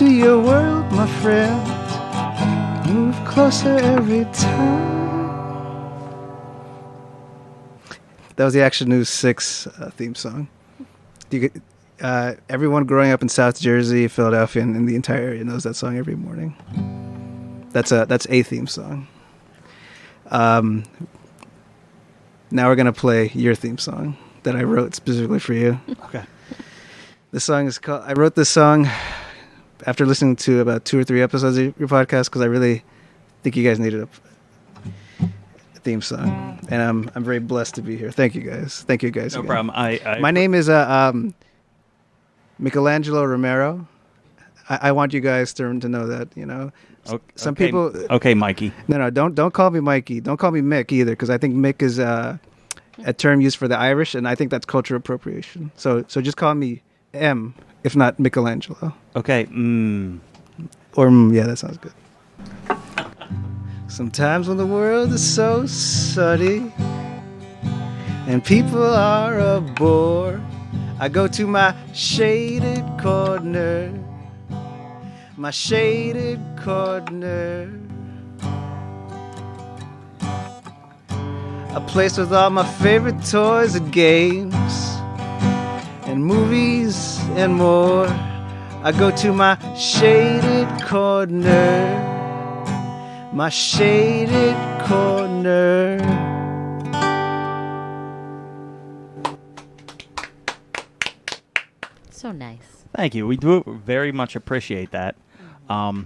into your world, my friend. Move closer every time. That was the Action News 6 theme song. Everyone growing up in South Jersey, Philadelphia, and in the entire area knows that song every morning. That's a theme song. Now we're going to play your theme song that I wrote specifically for you. Okay. This song is called... I wrote this song after listening to about 2 or 3 episodes of your podcast because I really think you guys needed a theme song. And I'm very blessed to be here. Thank you guys. Thank you guys. No again. problem. My name is Michelangelo Romero. I want you guys to know that, you know. Some people... Okay, Mikey. No, don't call me Mikey. Don't call me Mick either, because I think Mick is a term used for the Irish, and I think that's cultural appropriation. So just call me M, if not Michelangelo. Okay. Or yeah, that sounds good. Sometimes when the world is so sunny and people are a bore, I go to my shaded corner. My shaded corner. A place with all my favorite toys and games and movies and more. I go to my shaded corner. My shaded corner. So nice. Thank you. We do very much appreciate that. I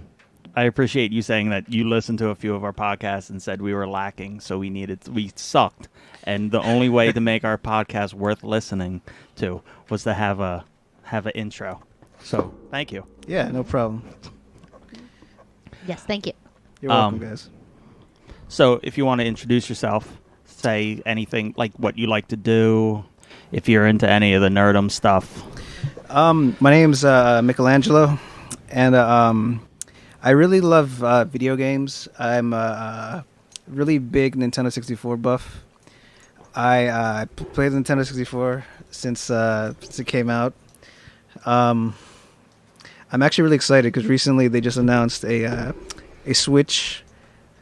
appreciate you saying that you listened to a few of our podcasts and said we were lacking, so we sucked. And the only way to make our podcast worth listening to was to have an intro. So, thank you. Yeah, no problem. Yes, thank you. You're welcome, guys. So, if you want to introduce yourself, say anything like what you like to do, if you're into any of the nerdum stuff. My name's Michelangelo, and I really love video games. I'm a really big Nintendo 64 buff. I played the Nintendo 64 since it came out. I'm actually really excited because recently they just announced a Switch,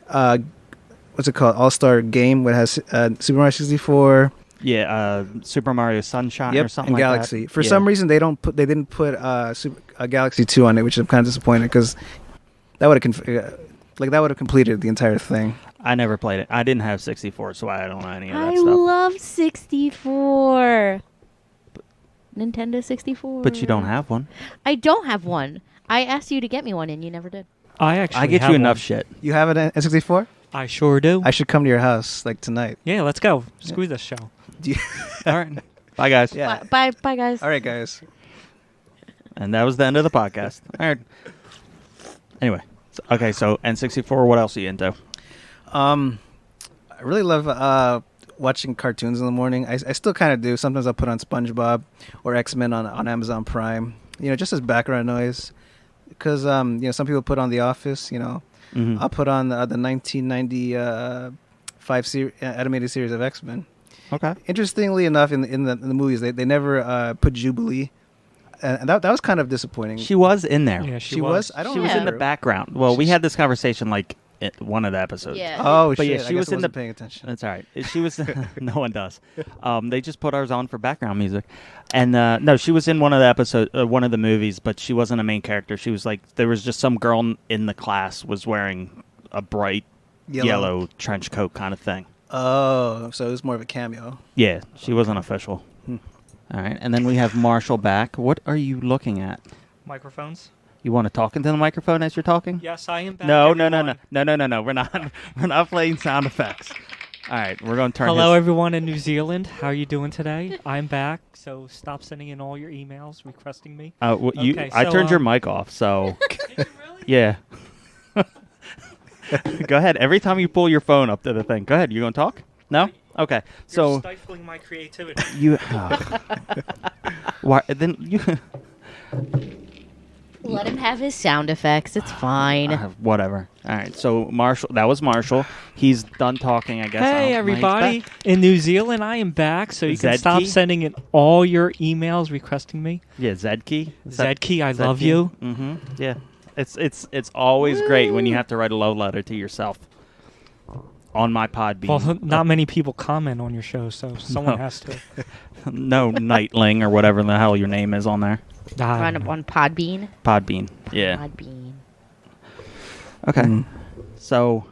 what's it called, All-Star game, that has Super Mario 64. Yeah, Super Mario Sunshine or something and like Galaxy. that. For some reason, they didn't put Galaxy 2 on it, which I'm kind of disappointed because that would have completed the entire thing. I never played it. I didn't have 64, so I don't know any of that I stuff. love 64. Nintendo 64. But you don't have one. I don't have one. I asked you to get me one, and you never did. I get you enough shit. You have an N64? I sure do. I should come to your house like tonight. Yeah, let's go. Screw this show. All right. Bye, guys. Yeah. Bye, guys. All right, guys. And that was the end of the podcast. All right. Anyway. So N64, what else are you into? I really love watching cartoons in the morning. I still kind of do. Sometimes I'll put on SpongeBob or X-Men on Amazon Prime, just as background noise. Because, some people put on The Office, Mm-hmm. I'll put on the 1995 animated series of X-Men. Okay. Interestingly enough, in the movies, they never put Jubilee. And that was kind of disappointing. She was in there. Yeah, She was? I don't She was in the remember. background. Well, we had this conversation like at one of the episodes. Yeah. Oh, But shit. yeah, I she guess was I in the wasn't paying attention. That's all right. She was. No one does. They just put ours on for background music, and no, she was in one of the one of the movies, but she wasn't a main character. She was like there was just some girl in the class was wearing a bright yellow trench coat kind of thing. Oh, so it was more of a cameo. Yeah, she wasn't official. All right, and then we have Marshall back. What are you looking at? Microphones? You want to talk into the microphone as you're talking? Yes, I am back. No. everyone. We're not playing sound effects. All right, we're going to turn. Hello, everyone in New Zealand. How are you doing today? I'm back, so stop sending in all your emails requesting me. I so, turned your mic off, so Did you really? yeah. Go ahead. Every time you pull your phone up to the thing, go ahead. You gonna talk? No? Okay. You're So stifling my creativity. you. Why then you? Let him have his sound effects. It's fine. Whatever. All right. So Marshall, that was Marshall. He's done talking, I guess. I don't Hey, know, everybody. he's back. In New Zealand, I am back, so you can stop Zedkey? sending in all your emails requesting me. Yeah, Zedkey. Zedkey, I love you. Mm-hmm. Yeah. It's always great when you have to write a love letter to yourself on my Podbean. Well, not many people comment on your show, so someone No. has to. No, Nightling or whatever the hell your name is on there. On Podbean. Podbean. Yeah. Podbean. Okay. Mm. So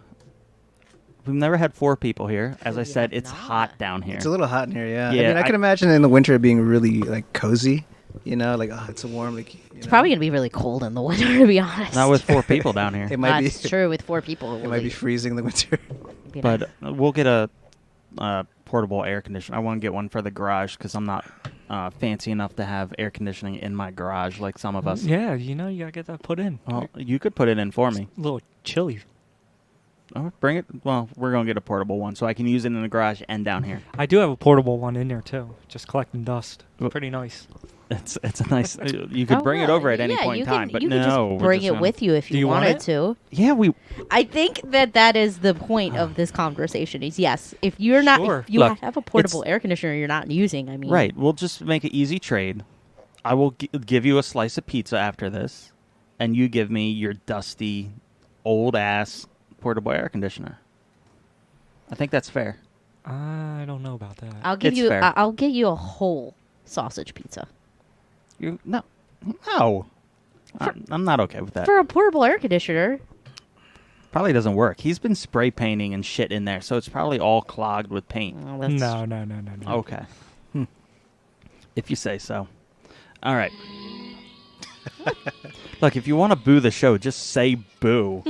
we've never had 4 people here. As I We said, have it's not. hot down here. It's a little hot in here, yeah. Yeah, I mean, I I- can imagine in the winter it being really like cozy. You know, like it's warm. Like It's probably gonna be really cold in the winter, to be honest. Not with 4 people down here. It might That's be. true. With 4 people, It might be freezing in the winter. But we'll get a portable air conditioner. I want to get one for the garage because I'm not fancy enough to have air conditioning in my garage like some of us. Yeah, you gotta get that put in. Well, you could put it in for me. A little chilly. Oh, bring it. Well, we're gonna get a portable one so I can use it in the garage and down here. I do have a portable one in there too, just collecting dust. Well- Pretty nice. It's a nice. You could bring it over at any point in time, but you no, could just we're bring just it gonna- with you if Do you you want wanted it? to. Yeah, we. I think that is the point of this conversation. Is yes, if you're not, Sure. if you Look, have a portable air conditioner you're not using. I mean, Right. We'll just make an easy trade. I will give you a slice of pizza after this, and you give me your dusty, old ass portable air conditioner. I think that's fair. I don't know about that. I'll give It's you. fair. I'll get you a whole sausage pizza No. I'm not okay with that. for a portable air conditioner. Probably doesn't work. He's been spray painting and shit in there, so it's probably all clogged with paint. Oh, that's- No. Okay. If you say so. All right. Look, if you want to boo the show, just say boo.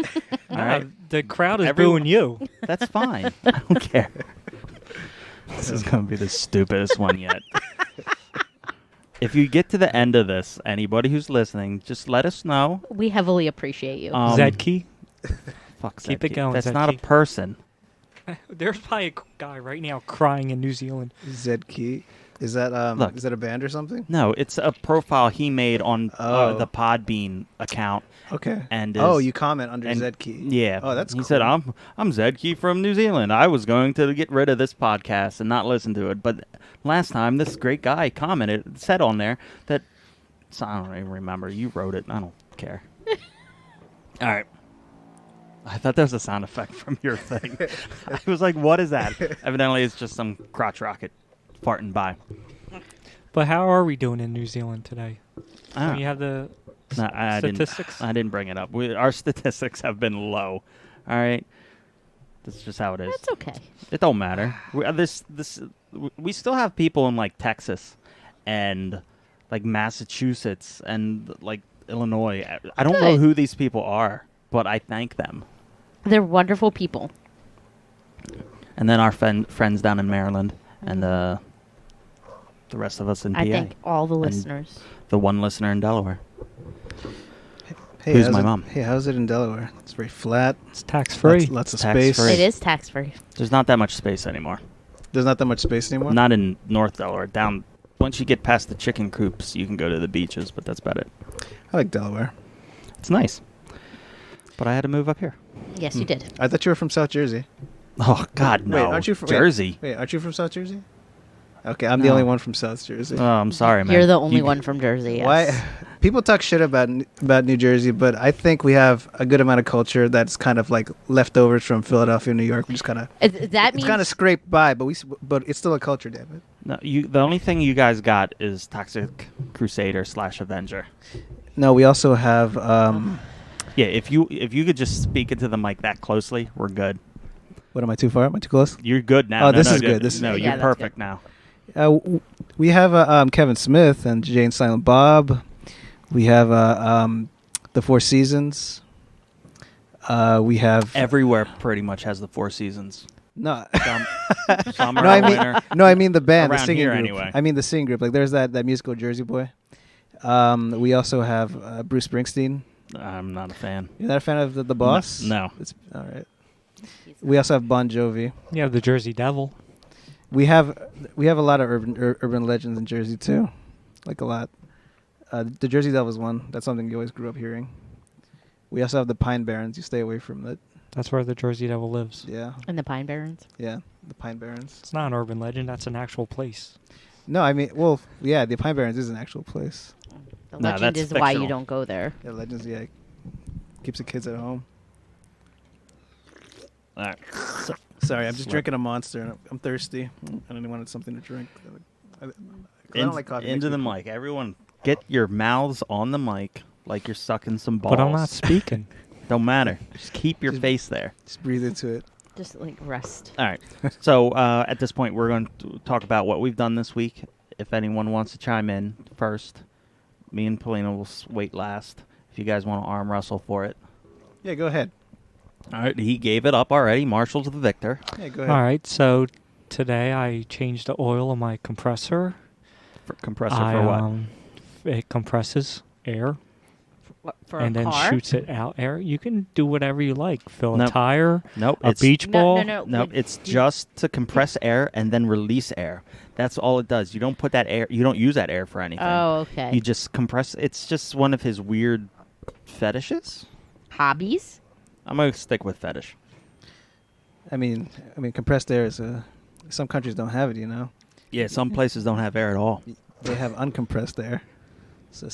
All right? The crowd is Everyone- booing you. That's fine. I don't care. This is going to be the stupidest one yet. If you get to the end of this, anybody who's listening, just let us know. We heavily appreciate you. Zedkey. Fuck Keep that it going, That's not a Zedkey. person. There's probably a guy right now crying in New Zealand. Zedkey. Is that Look. is that a band or something? No, it's a profile he made on Oh. the Podbean account. Okay. And oh, is- you comment under and- Zedkey. Yeah. Oh, that's He cool. said, I'm Zedkey from New Zealand. I was going to get rid of this podcast and not listen to it. But last time, this great guy said on there that, so I don't even remember. You wrote it. I don't care. All right. I thought that was a sound effect from your thing. I was like, what is that? Evidently, it's just some crotch rocket farting by. But how are we doing in New Zealand today? Ah. You have the No, I statistics? I didn't bring it up. Our statistics have been low. All right. That's just how it is. That's okay. It don't matter. We still have people in like Texas and like Massachusetts and like Illinois. I don't know Good. who these people are, but I thank them. They're wonderful people. And then our friends down in Maryland and the rest of us in PA. I thank all the And listeners. the one listener in Delaware. Hey, Who's how's my it- mom? Hey, how's it in Delaware? It's very flat. it's tax free. Lots of Tax space. free. It is tax free. There's not that much space anymore. There's not that much space anymore. Not in North Delaware. Down once you get past the chicken coops, you can go to the beaches, but that's about it. I like Delaware. It's nice. But I had to move up here. Yes, you did. I thought you were from South Jersey. Oh God, no! Wait, aren't you from Jersey? Wait, aren't you from South Jersey? Okay, I'm the No. only one from South Jersey. Oh, I'm sorry, man. You're the only You- one from Jersey. Yes. Why? People talk shit about New Jersey, but I think we have a good amount of culture that's kind of like leftovers from Philadelphia, New York. We just kind of That it's means kind of scraped by, but it's still a culture, damn it. No, the only thing you guys got is Toxic Crusader / Avenger. No, we also have. Yeah, if you could just speak into the mic that closely, we're good. What am I too far? Am I too close? You're good now. Oh, No, this no, is no, good. This is no, good. Yeah, you're that's perfect good. now. We have Kevin Smith and Jane Silent Bob. We have the Four Seasons. We have Everywhere pretty much has the Four Seasons. no. Summer, No, I mean winter. no, I mean the band, the Around singing here, group. anyway. I mean the singing group. Like there's that musical Jersey Boy. We also have Bruce Springsteen. I'm not a fan. You're not a fan of the Boss? No. It's all right. We also have Bon Jovi. You have the Jersey Devil. We have a lot of urban legends in Jersey too, like a lot. The Jersey Devils one. That's something you always grew up hearing. We also have the Pine Barrens. You stay away from it. That's where the Jersey Devil lives. Yeah, And the Pine Barrens. yeah, the Pine Barrens. It's not an urban legend. That's an actual place. No, I mean, well, yeah, the Pine Barrens is an actual place. The No, legend that's is why you fictional. don't go there. Yeah, Legends, yeah, keeps the kids at home. All right. So, Sorry, I'm just Slip. drinking a Monster, and I'm thirsty. I only wanted something to drink. I don't like coffee. It into makes the me- mic. Everyone, get your mouths on the mic like you're sucking some balls. But I'm not speaking. Don't matter. Just keep your Just- face there. Just breathe into it. Just like rest. All right. So at this point, we're going to talk about what we've done this week. If anyone wants to chime in first, me and Polina will wait last. If you guys want to arm wrestle for it. Yeah, go ahead. All right. He gave it up already. Marshall's the victor. Yeah, go ahead. All right, so today I changed the oil on my compressor. For compressor for what? It compresses air For and a then car? shoots it out air. You can do whatever you like. Fill Nope. a tire, Nope. a it's beach ball. No. Nope. Would It's you- just to compress air and then release air. That's all it does. You don't put that air. You don't use that air for anything. Oh, okay. You just compress. It's just one of his weird fetishes. Hobbies? I'm gonna stick with fetish. I mean, compressed air is some countries don't have it. You know, Yeah, some places don't have air at all. they have uncompressed air, so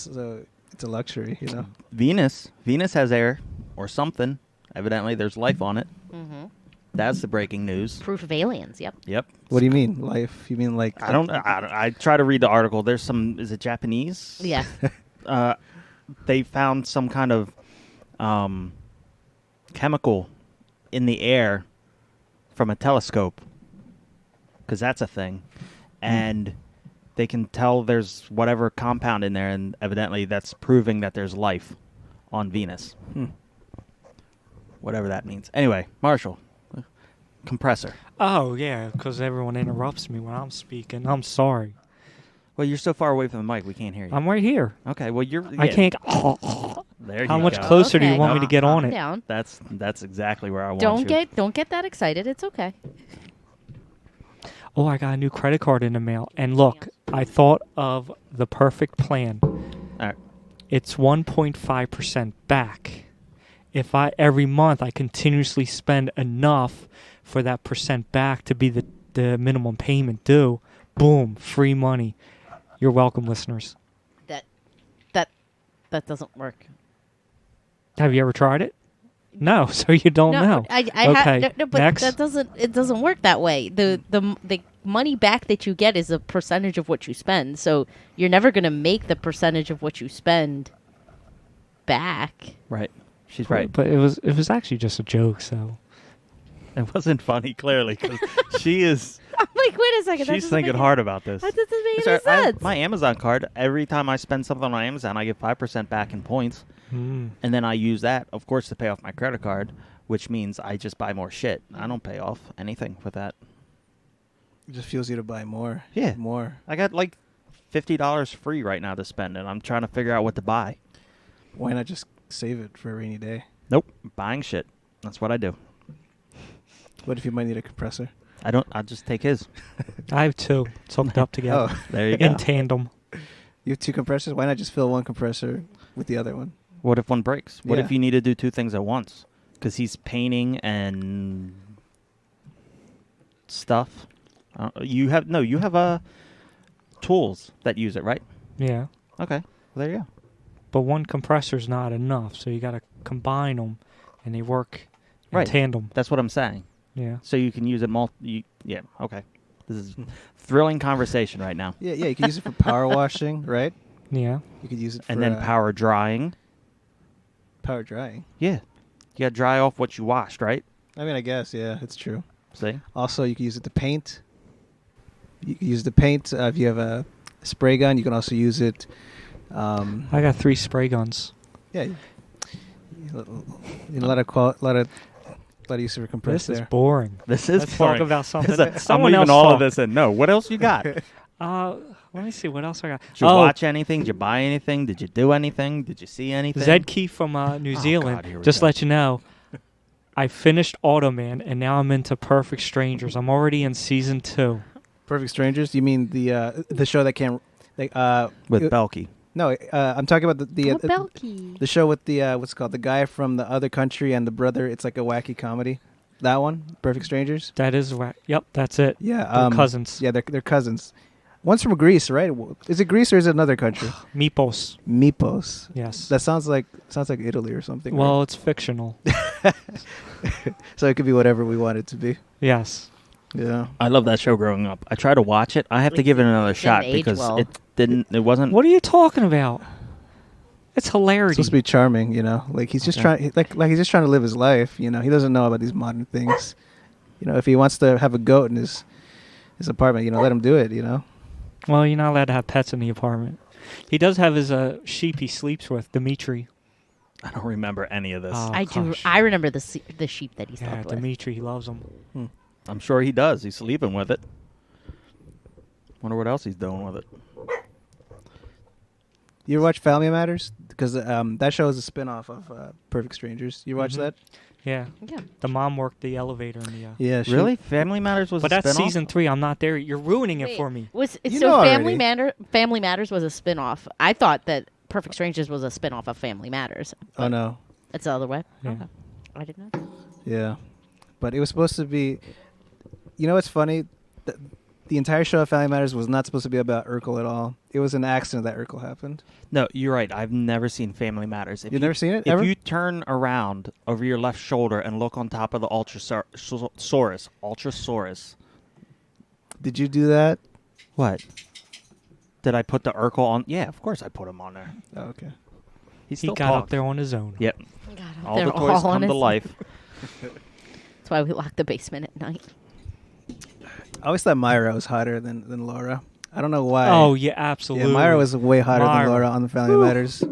it's a luxury. You know. Venus has air or something. Evidently, there's life on it. Mm-hmm. That's the breaking news. Proof of aliens, yep. Yep. What do you mean, life? You mean like? I try to read the article. There's some. Is it Japanese? Yeah. They found some kind of chemical in the air from a telescope, because that's a thing, and they can tell there's whatever compound in there, and evidently that's proving that there's life on Venus. Whatever that means. Anyway, Marshall, compressor. Oh, yeah, because everyone interrupts me when I'm speaking. I'm sorry. Well, you're so far away from the mic, we can't hear you. I'm right here. Okay, well you're. I yeah, can't. There you How much go. closer do you Okay, want me to get on calm it? down. That's exactly where I want Don't you. get that excited. It's okay. Oh, I got a new credit card in the mail. And look, I thought of the perfect plan. All right. It's 1.5% back. If every month I continuously spend enough for that percent back to be the minimum payment due, boom, free money. You're welcome, listeners. That doesn't work. Have you ever tried it? No, so you don't know. I Okay, no, but next. it doesn't work that way. The money back that you get is a percentage of what you spend. So you're never going to make the percentage of what you spend back. Right. She's right. But it was actually just a joke, so. It wasn't funny, clearly, because she is. I'm like, wait a second. that She's doesn't thinking make hard about this. That doesn't make Sorry, any sense. my Amazon card. Every time I spend something on Amazon, I get 5% back in points, and then I use that, of course, to pay off my credit card, which means I just buy more shit. I don't pay off anything with that. It just fuels you to buy more. Yeah. More. I got like $50 free right now to spend, and I'm trying to figure out what to buy. Why not just save it for a rainy day? Nope, buying shit. That's what I do. What if you might need a compressor? I'll just take his. I have two. It's hooked up together. Oh, There you go. In tandem. you have two compressors? Why not just fill one compressor with the other one? What if one breaks? What Yeah. if you need to do two things at once? Because he's painting and stuff. You have tools that use it, right? Yeah. Okay, well, there you go. But one compressor's not enough, so you got to combine them, and they work in Right. tandem. That's what I'm saying. Yeah. So you can use it yeah, okay. This is thrilling conversation right now. Yeah, you can use it for power washing, right? Yeah. You could use it for And then power drying. power drying. Yeah. You got to dry off what you washed, right? I mean, I guess, yeah, it's true. See? Also, you can use it to paint. You can use it to paint. If you have a spray gun, you can also use it. I got 3 spray guns. Yeah, a lot of use for compressed This is air. boring. This is Let's boring. talk about something. I'm Someone leaving else all talk. of this in. No, what else you got? Did Let me see what else I got. you watch anything? Did you buy anything? Did you do anything? Did you see anything? Zed Key from New Oh, Zealand. God, here we Just go. let you know, I finished Automan, and now I'm into Perfect Strangers. I'm already in season 2. Perfect Strangers? You mean the show that can't? With Belky. No, I'm talking about Oh, Belky. the show with the what's it called, the guy from the other country and the brother. It's like a wacky comedy. That one, Perfect Strangers. That is right. Yep, that's it. Yeah, They're cousins. Yeah, they're cousins. One's from Greece, right? Is it Greece or is it another country? Meepos. Mypos. Yes. That sounds like Italy or something. Well, it's fictional. right? So it could be whatever we want it to be. Yes. Yeah. I love that show growing up. I try to watch it. I have to give it another shot age because well. it didn't. It wasn't. What are you talking about? It's It's hilarity. supposed to be charming, you know. Like he's just Okay. trying, like he's just trying to live his life. You know, he doesn't know about these modern things. You know, if he wants to have a goat in his apartment, you know, let him do it. You know. Well, you're not allowed to have pets in the apartment. He does have his sheep he sleeps with, Dimitri. I don't remember any of this. Oh, I do. gosh. I remember the sheep that he Yeah, slept with. Dimitri, he loves them. I'm sure he does. He's sleeping with it. Wonder what else he's doing with it. You ever watch Family Matters? Because that show is a spin-off of Perfect Strangers. You watch Mhm. that? Yeah. Yeah. The mom worked the elevator in the. Yeah. Really? Family Matters was But a that's spin-off? season 3. I'm not there. You're ruining it Wait, for me. Was You so know Family already. Family Matters was a spin-off. I thought that Perfect Strangers was a spin-off of Family Matters. Oh but no. It's the other way. Yeah. Okay. I didn't know. Yeah. But it was supposed to be. You know what's funny? The entire show of Family Matters was not supposed to be about Urkel at all. It was an accident that Urkel happened. No, you're right. I've never seen Family Matters. If You've never seen it? If Ever? you turn around over your left shoulder and look on top of the Ultrasaurus. Did you do that? What? Did I put the Urkel on? Yeah, of course I put him on there. Oh, okay. He He still got up talks. there on his own. Yep. God, All they're the toys all on come to his- life. That's why we lock the basement at night. I always thought Myra was hotter than Laura. I don't know why. Oh, yeah, absolutely. Yeah, Myra was way hotter Myra. than Laura on the Family Whew. Matters.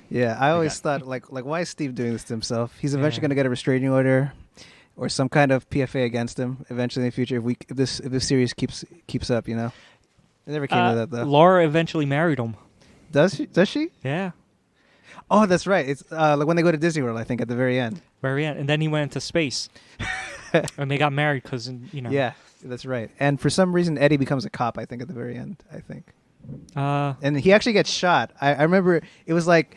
Yeah, I always got- thought like why is Steve doing this to himself? He's eventually Yeah. going to get a restraining order or some kind of PFA against him eventually in the future if this series keeps up, you know. It never came to that though. Laura eventually married him. Does she? Yeah. Oh, that's right. It's like when they go to Disney World, I think at the very end. Very end. And then he went into space. And they got married because, you know. Yeah, that's right. And for some reason Eddie becomes a cop, I think at the very end, I think. And he actually gets shot. I remember it was like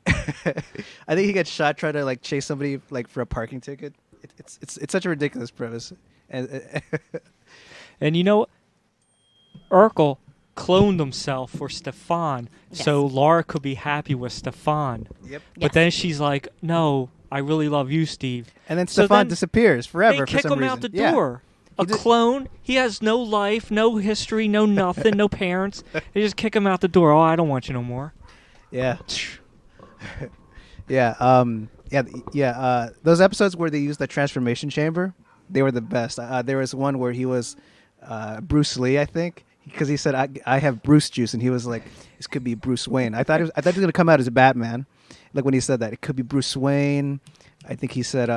I think he gets shot trying to like chase somebody like for a parking ticket. It's such a ridiculous premise. And And you know, Urkel cloned himself for Stefan so Yes. Laura could be happy with Stefan. yep. But Yes. then she's like, no, I really love you, Steve. And then So Stefan then disappears forever They for kick some him reason. out the Yeah. door. He A did- clone. He has no life, no history, no nothing, no parents. They just kick him out the door. Oh, I don't want you no more. Yeah. Yeah. Those episodes where they used the transformation chamber, they were the best. There was one where he was Bruce Lee, I think, because he said, "I have Bruce juice," and he was like, "This could be Bruce Wayne." I thought he was gonna come out as Batman, like when he said that it could be Bruce Wayne. I think he said,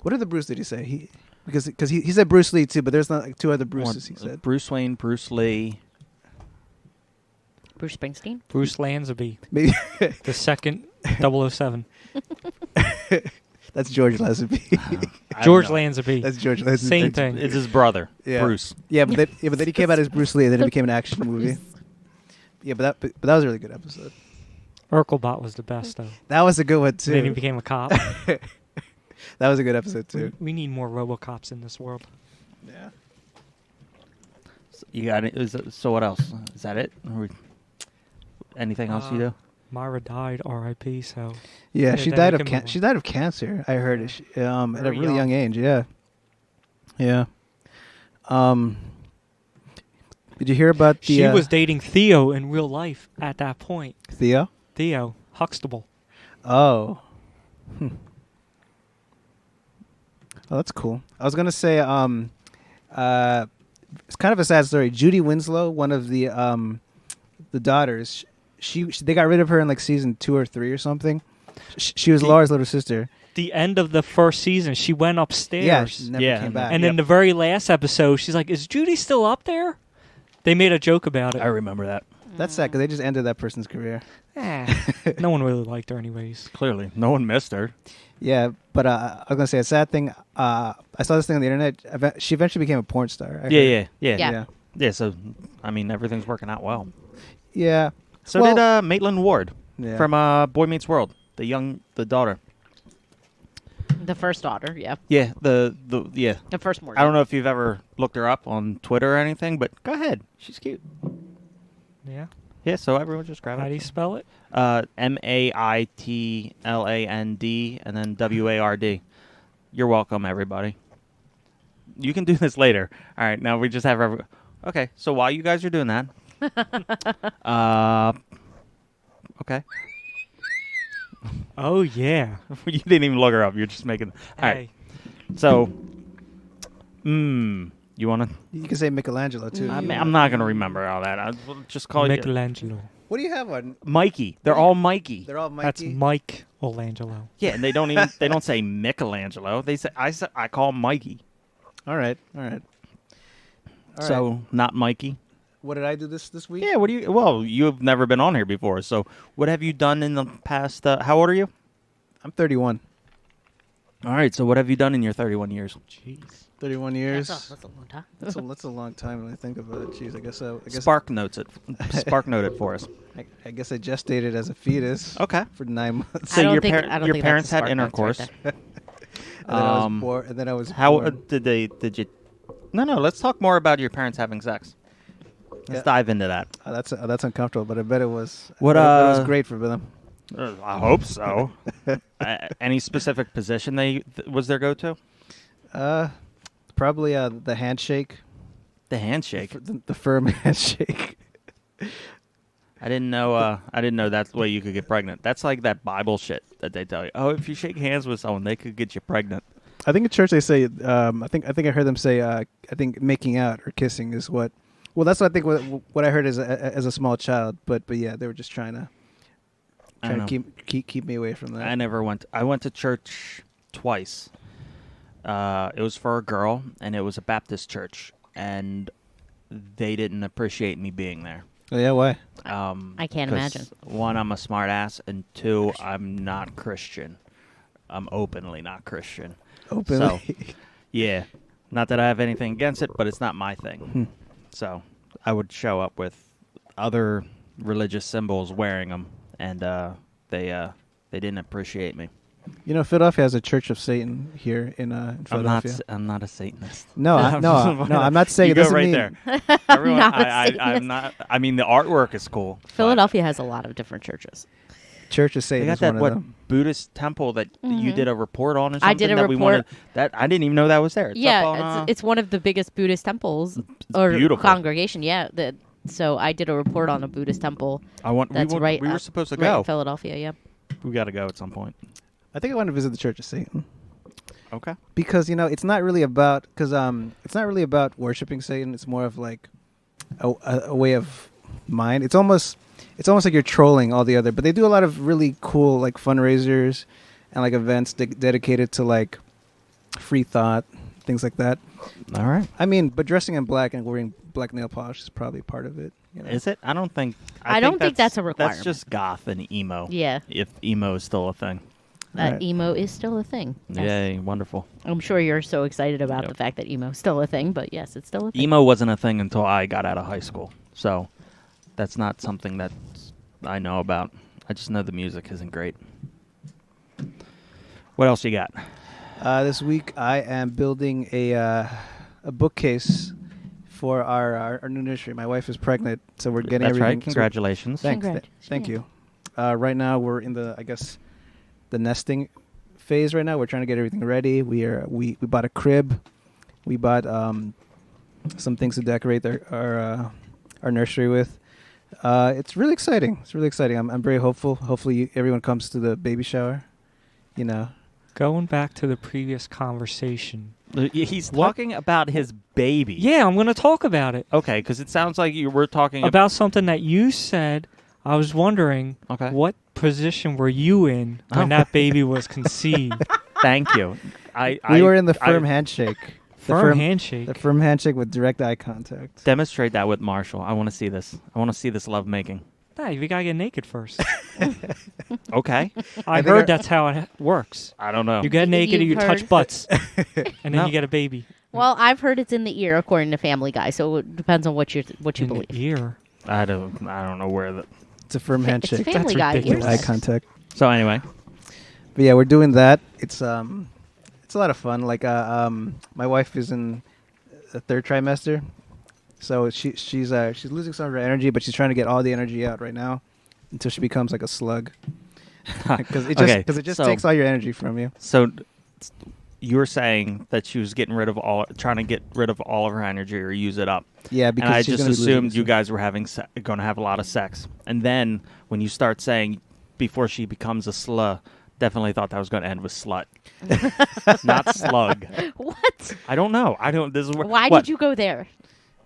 "What other Bruce did he say?" Because he said Bruce Lee too, but there's not like two other Bruces. He said Bruce Wayne, Bruce Lee. Bruce Springsteen. Bruce Lansby, maybe the second 007. that's George Lazenby. I George don't know. Lansby. That's George Lazenby. Same thing. It's his brother, Yeah. Bruce. Yeah, but then he came out as Bruce Lee, and then it became an action movie. Yeah, but that was a really good episode. Urkelbot was the best, though. That was a good one too. Then he became a cop. That was a good episode too. We need more RoboCops in this world. Yeah. You got it? So what else? Is that it? Anything else you do? Myra died, R.I.P. So Yeah, Yeah, she then died we of can move on. she died of cancer. I heard it. At a Very really young young. age. Yeah. Yeah. Did you hear about the? she was dating Theo in real life at that point. Theo. Theo Huxtable. Oh. Oh, that's cool. I was gonna say, it's kind of a sad story. Judy Winslow, one of the daughters, she they got rid of her in like season 2 or 3 or something. She was The- Laura's little sister. The end of the first season, she went upstairs. Yeah, she never Yeah, came back. and then the very last episode, she's like, "Is Judy still up there?" They made a joke about it. I remember that. That's sad because they just ended that person's career. No one really liked her, anyways. Clearly, no one missed her. Yeah, but I was gonna say a sad thing. I saw this thing on the internet. She eventually became a porn star. I heard. Yeah. Yeah. Yeah. Yeah, so, I mean, everything's working out well. Yeah, So Well- did Maitland Ward Yeah. from Boy Meets World. The daughter. The first daughter, yeah. Yeah, the yeah. The first Morgan. I don't know if you've ever looked her up on Twitter or anything, but go ahead. She's cute. Yeah. Yeah, so everyone just grab How do it. you spell it? Maitland and then Ward. You're welcome, everybody. You can do this later. All right, now we just have Okay, so while you guys are doing that, okay. Oh yeah. You didn't even look her up. You're just making. All right. Hey. So, you want to? You can say Michelangelo too. I'm not gonna remember all that. I'll just call you Michelangelo. What do you have on? Mikey. They're all Mikey. They're all Mikey. That's Mike Olangelo. Yeah, and they don't say Michelangelo. I call him Mikey. All right. All right. So not Mikey. What did I do this week? Yeah. Well, you've never been on here before. So what have you done in the past? How old are you? I'm 31. All right. So what have you done in your 31 years? Jeez. 31 years. That's a long time. That's a long time when I think about it. Jeez, I guess Spark note it for us. I guess I gestated as a fetus Okay. for 9 months. I don't your think- I don't your think parents that's a had Spark Notes right intercourse. there. And then I was born. And then I was How born. did you? No. Let's talk more about your parents having sex. Let's Yeah. dive into that. That's uncomfortable, but I bet it was. What, I bet it was uh, great for them. I hope so. Any specific position was their go-to? Probably the handshake, The handshake. the firm handshake. I didn't know that's the way you could get pregnant. That's like that Bible shit that they tell you. Oh, if you shake hands with someone, they could get you pregnant. I think in church they say. I think I heard them say. I think making out or kissing is what. Well, that's what I think. What I heard as a small child. But yeah, they were just trying to keep me away from that. I never went. I went to church twice. It was for a girl, and it was a Baptist church, and they didn't appreciate me being there. Oh, yeah, why? I can't 'cause imagine. One, I'm a smart ass, and two, I'm not Christian. I'm openly not Christian. Openly. So, yeah. Not that I have anything against it, but it's not my thing. So I would show up with other religious symbols wearing them, and they didn't appreciate me. You know, Philadelphia has a Church of Satan here in Philadelphia. I'm not a Satanist. No, I'm not saying You it go doesn't right mean. there. Everyone, Not a I'm Satanist. not. I mean, the artwork is cool. but Philadelphia has a lot of different churches. Church of They Satan got is that one of them. Buddhist temple that you Mhm. did a report on or something. I did a that we report. wanted. That I didn't even know that was there. It's Yeah, up on, it's one of the biggest Buddhist temples or beautiful. congregation. Yeah, so I did a report on a Buddhist temple I want. that's we right. were supposed to right go. in Philadelphia. Yeah, We got to go at some point. I think I want to visit the Church of Satan Okay. because it's not really about it's not really about worshiping Satan. It's more of like a way of mind. It's almost like you're trolling all the other. But they do a lot of really cool like fundraisers and like events dedicated to like free thought, things like that. All right. I mean, but dressing in black and wearing black nail polish is probably part of it. You know? Is it? I don't think. I don't think that's a That's requirement. just goth and emo. yeah. If emo is still a thing. Right. Emo is still a thing. Yes. Yay! Wonderful. I'm sure you're so excited about Yep. the fact that emo is still a thing, but yes, it's still a thing. Emo wasn't a thing until I got out of high school, so that's not something that I know about. I just know the music isn't great. What else you got? This week I am building a bookcase for our new nursery. My wife is pregnant, so we're getting That's everything. right. Congratulations. Thanks. Congratulations, Thank yeah. you. Right now we're in the the nesting phase. Right now we're trying to get everything ready. We bought a crib. We bought some things to decorate our nursery with. It's really exciting. It's really exciting. I'm very hopeful. Hopefully everyone comes to the baby shower. You know. Going back to the previous conversation. He's What? talking about his baby. Yeah, I'm going to talk about it. Okay, because it sounds like you were talking About something that you said. I was wondering, Okay. what position were you in when Oh. that baby was conceived? Thank you. We were in the firm handshake. The Firm handshake. The firm handshake with direct eye contact. Demonstrate that with Marshall. I want to see this. I want to see this love making. Nah, you gotta get naked first. Okay. I think heard our- that's how it works. I don't know. You get naked, You've you touch heard- butts, and then No. you get a baby. Well, I've heard it's in the ear, according to Family Guy. So it depends on what you In believe. the ear. I don't know where It's a firm It's handshake. Family Guy. ridiculous. Eye Here's- contact. So anyway, But yeah, we're doing that. It's a lot of fun. Like my wife is in the third trimester, so she's losing some of her energy, but she's trying to get all the energy out right now until she becomes like a slug. Because it Okay, just so- takes all your energy from you. so you were saying that she was trying to get rid of all of her energy or use it up. Yeah, because And I she's just gonna be losing assumed you some- guys were going to have a lot of sex. And then when you start saying before she becomes a slut, definitely thought that was going to end with slut, not slug. What? I don't know. This is where, Why what? did you go there?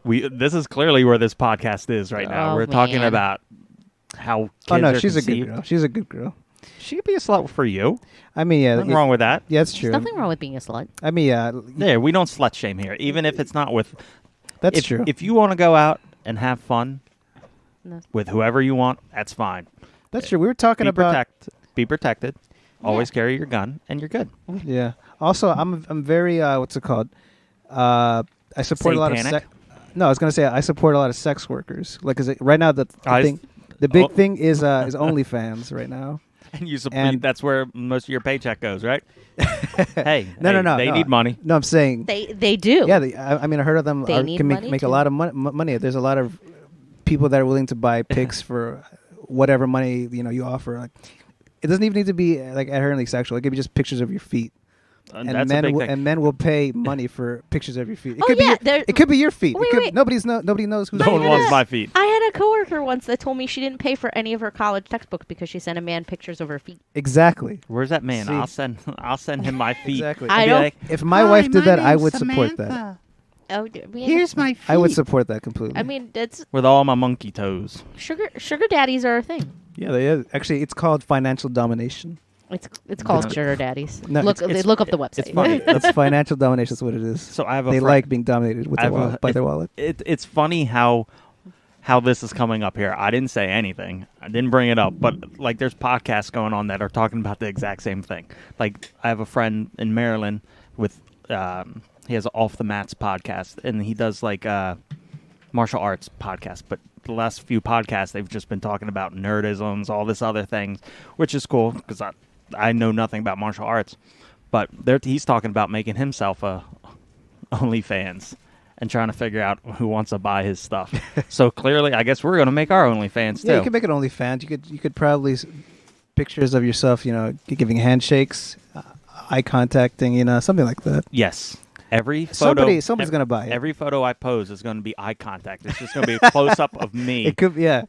This is clearly where this podcast is right now. Oh, We're talking man. about how kids Oh no, are she's a good conceived. girl. She's a good girl. She could be a slut for you. I mean, yeah, Nothing wrong with that. Yeah, it's true. There's nothing wrong with being a slut. I mean, yeah, Yeah, we don't slut shame here, even if it's not with. that's if, true. If you want to go out and have fun No. with whoever you want, that's fine. That's true. We were talking about Be protected. Always carry your gun, and you're good. yeah. Also, I'm very what's it called? I support a lot of Satanic? No, I was gonna say I support a lot of sex workers. Like, 'cause right now the I s- thing, the big oh. thing is OnlyFans right now. And you support. And- That's where most of your paycheck goes, right? Hey, No. They no. need money. No, I'm saying They do. yeah. I mean, I heard of them They need can money make a too. lot of money. There's a lot of people that are willing to buy pics for whatever money you offer. Like, it doesn't even need to be like inherently sexual. It could be just pictures of your feet. And And that's a big thing. men will pay money for pictures of your feet. It Oh, could yeah, be there- it could be your feet. Wait, it could, wait. nobody knows who's no one Yeah. wants my feet. I had a coworker once that told me she didn't pay for any of her college textbooks because she sent a man pictures of her feet. Exactly. Where's that man? See. I'll send him my feet. Exactly. I And be don't- like, If my wife did that, I would support that. Oh, Here's my feet. I would support that completely. I mean, it's with all my monkey toes. sugar daddies are a thing. yeah, they is. Actually, it's called financial domination. It's called No. sugar daddies. No, look it's- look up the website. it's funny. That's financial domination. That's what it is. So I have a They friend- like being dominated with I their have a- wallet, by their wallet. It's funny how this is coming up here. I didn't say anything. I didn't bring it up, but like there's podcasts going on that are talking about the exact same thing. Like I have a friend in Maryland with he has an Off the Mats podcast, and he does like martial arts podcast. But the last few podcasts they've just been talking about nerdisms, all this other things, which is cool because I know nothing about martial arts. But he's talking about making himself a OnlyFans and trying to figure out who wants to buy his stuff. So clearly, I guess we're going to make our OnlyFans too. Yeah, you could make it OnlyFans. You could probably pictures of yourself, giving handshakes, eye contacting, something like that. Yes. Every photo, Somebody's gonna buy it. Every photo I pose is going to be eye contact. It's just going to be a close up of me. It could, yeah.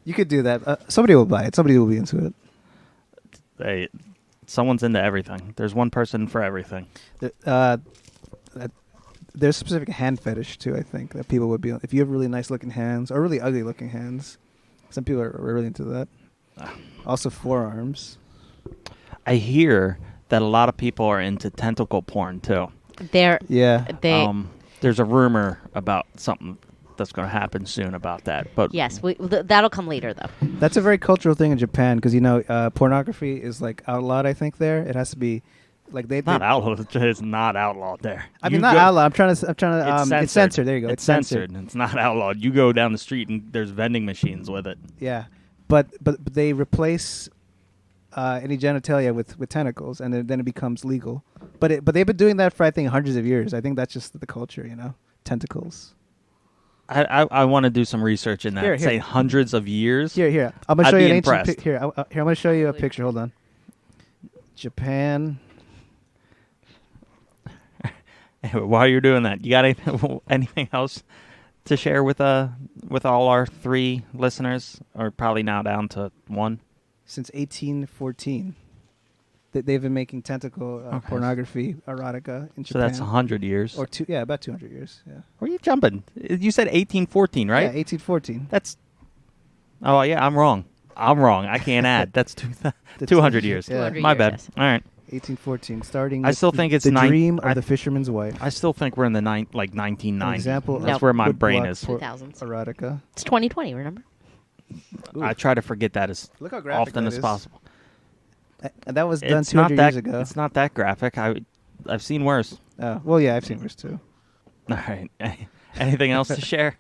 You could do that. Somebody will buy it. Somebody will be into it. Hey, someone's into everything. There's one person for everything. There's specific hand fetish too. I think that people would be if you have really nice looking hands or really ugly looking hands. Some people are really into that. Also forearms. I hear that a lot of people are into tentacle porn too. They're Yeah. they There's a rumor about something that's going to happen soon about that. But yes, that'll come later though. That's a very cultural thing in Japan because pornography is like outlawed. I think there it has to be like they. not outlawed. It's not outlawed there. I You mean, not go- outlawed. I'm trying to. It's censored. There you go. It's censored. It's not outlawed. You go down the street and there's vending machines with it. Yeah, but they replace any genitalia with tentacles, and then it becomes legal. But they've been doing that for I think hundreds of years. I think that's just the culture, tentacles. I want to do some research in that. Here. Say hundreds of years. Here. I'm gonna I'd show be you an impressed. ancient. Here, I'm gonna show you a picture. Hold on. Japan. While you're doing that, you got anything else to share with all our 3 listeners, or probably now down to 1? Since 1814, they've been making tentacle Okay. pornography, erotica in So Japan. that's 100 years. or about 200 years. Yeah. Where are you jumping? You said 1814, right? Yeah, 1814. That's. Oh yeah, I'm wrong. I can't add. That's 200 years. Yeah. 200 My years, bad. yes. All right. 1814, starting. I with still think it's the nine- dream of I- the fisherman's wife. I still think we're in the 1990s. An example. That's of where my woodblock brain is. 2000s. Erotica. It's 2020. Remember? I try to forget that as Look how graphic often that as is. possible. And that was done It's not 200 that. years ago. It's not that graphic. I've seen worse. Well, yeah, I've seen worse too. All right. Anything else to share?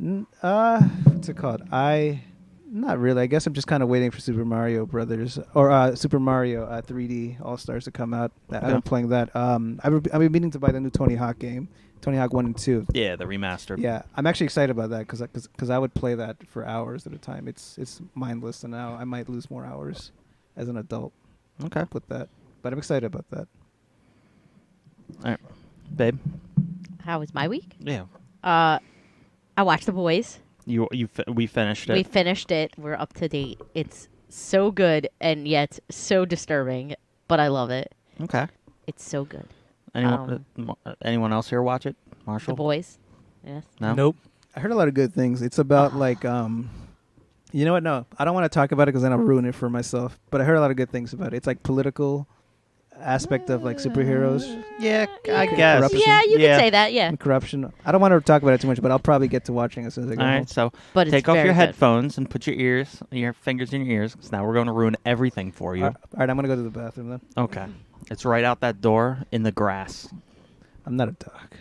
What's it called? Not really. I guess I'm just kind of waiting for Super Mario Brothers or Super Mario 3D All Stars to come out. I'm playing that. I've been meaning to buy the new Tony Hawk game, Tony Hawk 1 and 2. Yeah, the remaster. Yeah, I'm actually excited about that because I would play that for hours at a time. It's mindless, and now I might lose more hours as an adult Okay. with that. But I'm excited about that. All right, babe. How was my week? Yeah. I watched The Boys. We finished it. We finished it. We're up to date. It's so good and yet so disturbing, but I love it. Okay. It's so good. Anyone else here watch it? Marshall? The Boys. Yes. No. Nope. I heard a lot of good things. It's about like you know what? No, I don't want to talk about it because then I'll ruin it for myself. But I heard a lot of good things about it. It's like political aspect of like superheroes Yeah, I Okay. guess. Corruption. Yeah, you could say that. Yeah, and corruption. I don't want to talk about it too much, but I'll probably get to watching as soon as I All go home. right, so but it's take off very your good. headphones and put your fingers in your ears, because now we're going to ruin everything for you. All right, I'm gonna go to the bathroom then. Okay. It's right out that door in the grass. I'm not a dog.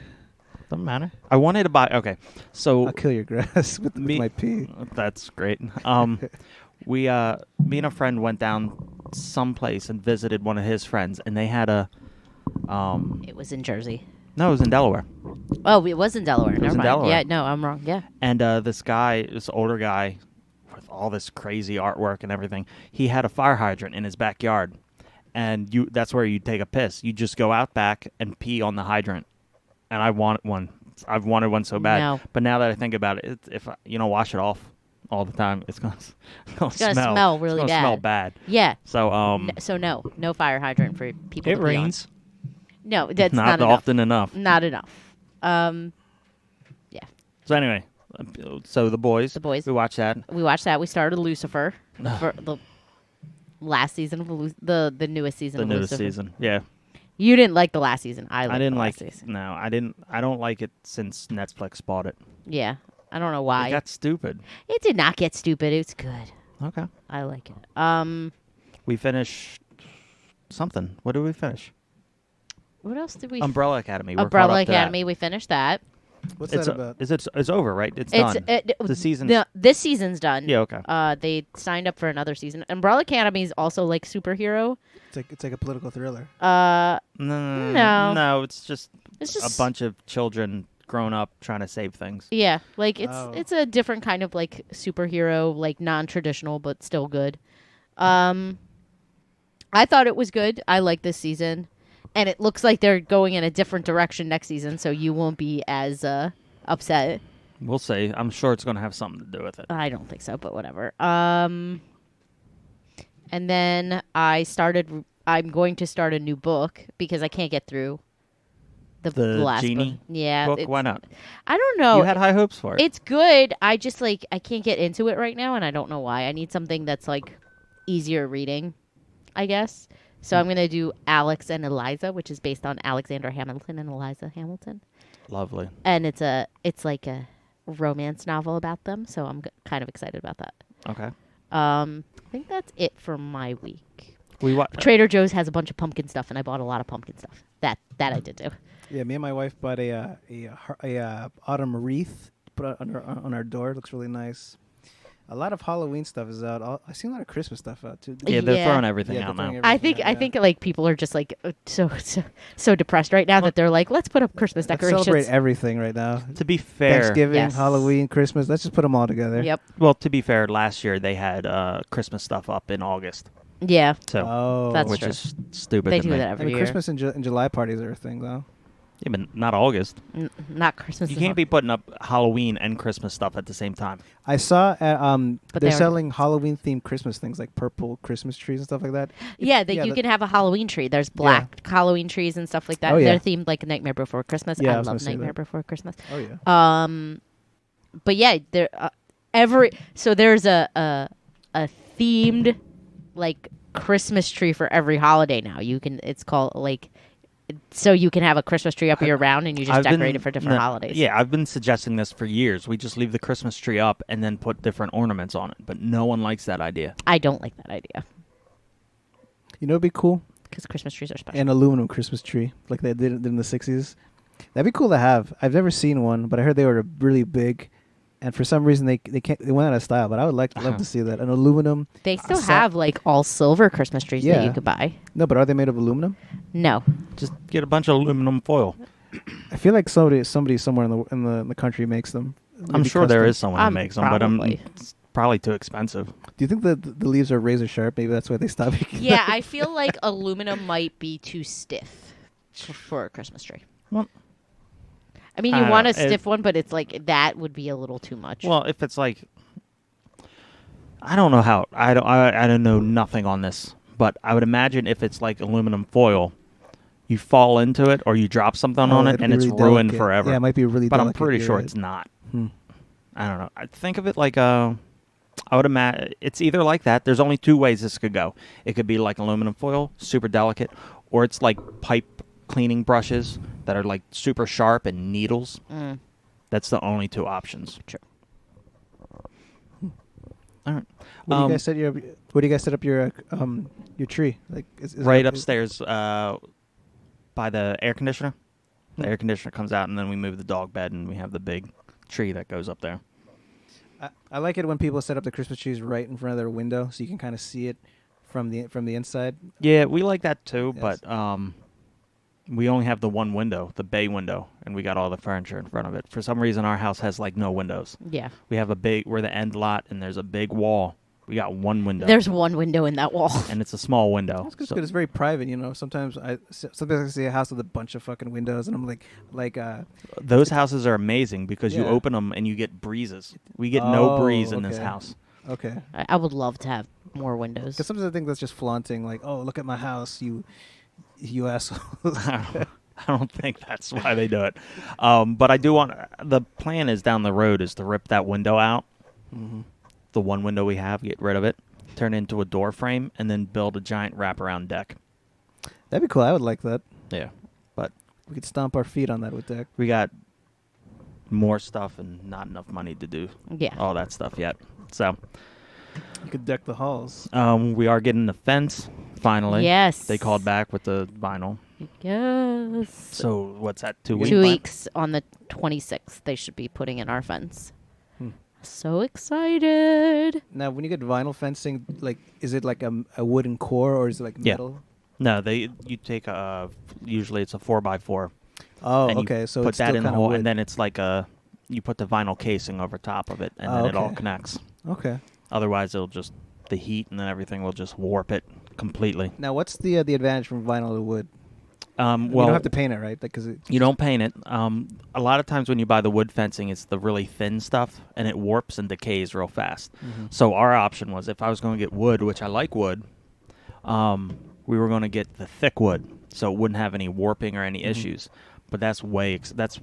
Doesn't matter. I wanted to buy. Okay, so I'll kill your grass with my pee. That's great. Me and a friend went down someplace and visited one of his friends, and they had a. It was in Jersey. No, it was in Delaware. Oh, it was in Delaware. was Never in mind. Delaware. Yeah, no, I'm wrong. Yeah. And this older guy, with all this crazy artwork and everything, he had a fire hydrant in his backyard, and that's where you take a piss. You just go out back and pee on the hydrant. And I want one. I've wanted one so bad. No. But now that I think about it, if you don't wash it off all the time, it's gonna smell really it's gonna bad. smell bad. Yeah. So So no fire hydrant for people. It to pee on. rains. No, that's not not enough. often enough. Not enough. Yeah. So anyway, so The Boys. The Boys. We watched that. We watched that. We started Lucifer for the last season of the newest season. The of newest Lucifer. season. Yeah. You didn't like the last season. I I didn't the like last season. No, I didn't. I don't like it since Netflix bought it. Yeah. I don't know why. It got stupid. It did not get stupid. It's good. Okay. I like it. We finished something. What did we finish? What else did we? Umbrella Academy. We're Umbrella caught up to that. Academy. We finished that. What's It's that about? it's over, right? It's done. The season's This season's done. Yeah, okay. They signed up for another season. Umbrella Academy is also like superhero. It's like a political thriller. No. No, it's just It's just a bunch of children grown up trying to save things. Yeah, like Oh. it's a different kind of like superhero, like non-traditional but still good. I thought it was good. I like this season, and it looks like they're going in a different direction next season, so you won't be as upset. We'll see. I'm sure it's going to have something to do with it. I don't think so, but whatever. And then I'm going to start a new book because I can't get through the last Genie book. Yeah, book? it's- Why not? I don't know. You had high hopes for it. It's good. I just I can't get into it right now, and I don't know why. I need something that's like easier reading, I guess. So I'm gonna do Alex and Eliza, which is based on Alexander Hamilton and Eliza Hamilton, Lovely. and it's like a romance novel about them. So I'm kind of excited about that. Okay. I think that's it for my week. We Trader Joe's has a bunch of pumpkin stuff, and I bought a lot of pumpkin stuff. That I did do. Yeah, me and my wife bought a autumn wreath to put on our door. It looks really nice. A lot of Halloween stuff is out. I see a lot of Christmas stuff out too. Yeah, they're Yeah. throwing everything Yeah, out they're now. throwing I everything think out, I yeah. think like people are just like so depressed right now that they're like, let's put up Christmas Let's decorations. celebrate everything right now. To be fair, Thanksgiving, Yes. Halloween, Christmas. Let's just put them all together. Yep. well, to be fair, last year they had Christmas stuff up in August, Yeah. so Oh, That's which true. is stupid. They to do me. that I every mean, year. Christmas and July parties are a thing though. Yeah, but not August. Not Christmas. You is can't not- be putting up Halloween and Christmas stuff at the same time. I saw But they're they are- selling Halloween themed Christmas things like purple Christmas trees and stuff like that. Yeah, Yeah, you the- can have a Halloween tree. There's black Halloween trees and stuff like that. Oh, yeah. They're themed like Nightmare Before Christmas. Yeah, I I was gonna love say Nightmare that. Before Christmas. Oh yeah. But yeah, there there's a themed like Christmas tree for every holiday now. It's called like so you can have a Christmas tree up year round and you just decorate it for different holidays. Yeah, I've been suggesting this for years. We just leave the Christmas tree up and then put different ornaments on it, but no one likes that idea. I don't like that idea You know, it'd be cool. because Christmas trees are special. An aluminum Christmas tree like they did in the '60s. That'd be cool to have. I've never seen one, but I heard they were really big. and for some reason they went out of style. But I would love to see that an aluminum. They still sa- have like all silver Christmas trees that Yeah. you could buy. No, but are they made of aluminum? No. Just get a bunch of aluminum foil. I feel like somebody somewhere in the country makes them. I'm Maybe sure there custom. is someone who makes them, but probably. it's probably too expensive. Do you think the leaves are razor sharp? Maybe that's why they stopped making. Yeah, I feel like aluminum might be too stiff for a Christmas tree. Well, I mean, I you don't want know. a stiff one, but it's like that would be a little too much. Well, if it's like, I don't know how. I don't know nothing on this, but I would imagine if it's like aluminum foil, you fall into it or you drop something on it it'd and be it's really ruined delicate. forever. Yeah, it might be really. But I'm delicate, pretty you're sure right. it's not. Hmm. I don't know. I think of it like I would imagine it's either like that. There's only two ways this could go. It could be like aluminum foil, super delicate, or it's like pipe cleaning brushes that are like super sharp and needles. Mm. That's the only two options. Sure. All right. Where do you guys set your? Where do you guys set up your tree? Like is Right that- upstairs by the air conditioner. The air conditioner comes out, and then we move the dog bed, and we have the big tree that goes up there. I like it when people set up the Christmas trees right in front of their window, so you can kind of see it from the inside. Yeah, we like that too, Yes. but we only have the one window, the bay window, and we got all the furniture in front of it. For some reason, our house has like no windows. Yeah. We have we're the end lot, and there's a big wall. We got one window. There's one window in that wall. and it's a small window. That's good. So- It's very private, you know. Sometimes I see a house with a bunch of fucking windows, and I'm like, those houses are amazing because you Yeah. open them and you get breezes. We get no Oh, breeze in this okay. house. okay. I would love to have more windows. Because sometimes I think that's just flaunting, like, oh, look at my house, you assholes. I don't think that's why they do it. But I do want. The plan is down the road is to rip that window out. Mm-hmm. The one window we have, get rid of it, turn it into a door frame, and then build a giant wraparound deck. That'd be cool. I would like that. Yeah, but We could stomp our feet on that with deck. we got more stuff and not enough money to do Yeah. all that stuff yet. So You could deck the halls. we are getting the fence finally. Yes. They called back with the vinyl. Yes. So what's that? 2 weeks? 2 weeks on the 26th, they should be putting in our fence. Hmm. So excited. Now, when you get vinyl fencing, like, is it like a wooden core or is it like Yeah. metal? No, you take usually it's a 4x4. Oh, and you okay. So put it's that still in the kind of hole, wood. and then it's like you put the vinyl casing over top of it, and Oh, then it all okay. connects. Okay. Otherwise, it'll just the heat and then everything will just warp it completely. Now, what's the advantage from vinyl to wood? Well, you don't have to paint it, right? Because you don't paint it. A lot of times when you buy the wood fencing, it's the really thin stuff, and it warps and decays real fast. So our option was, if I was going to get wood, which I like wood, we were going to get the thick wood, so it wouldn't have any warping or any issues. But that's that's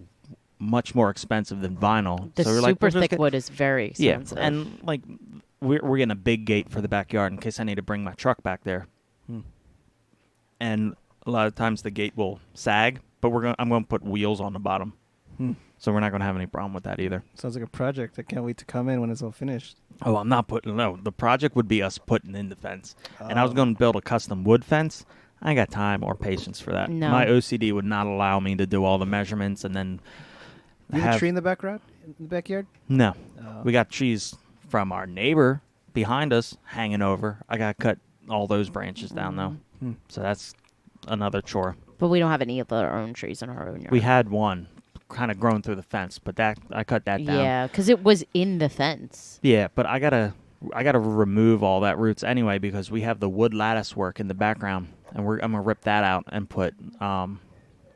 much more expensive than vinyl. The so we're super like, we'll just thick get- wood is very Yeah, expensive. and like we're getting a big gate for the backyard in case I need to bring my truck back there. Hmm. And a lot of times the gate will sag, but I'm going to put wheels on the bottom. Hmm. So we're not going to have any problem with that either. Sounds like a project. I can't wait to come in when it's all finished. Oh, I'm not putting. No, the project would be us putting in the fence, and I was Oh. going to build a custom wood fence. I ain't got time or patience for that. No. My OCD would not allow me to do all the measurements and then You have a have tree in the backyard? no. Oh. We got trees from our neighbor behind us hanging over. I got to cut all those branches down though, Hmm. so that's another chore. but we don't have any of our own trees in our own yard. We had one kind of grown through the fence, but that I cut that down. Yeah, because it was in the fence. Yeah, but I gotta remove all that roots anyway because we have the wood lattice work in the background, and I'm gonna rip that out and put.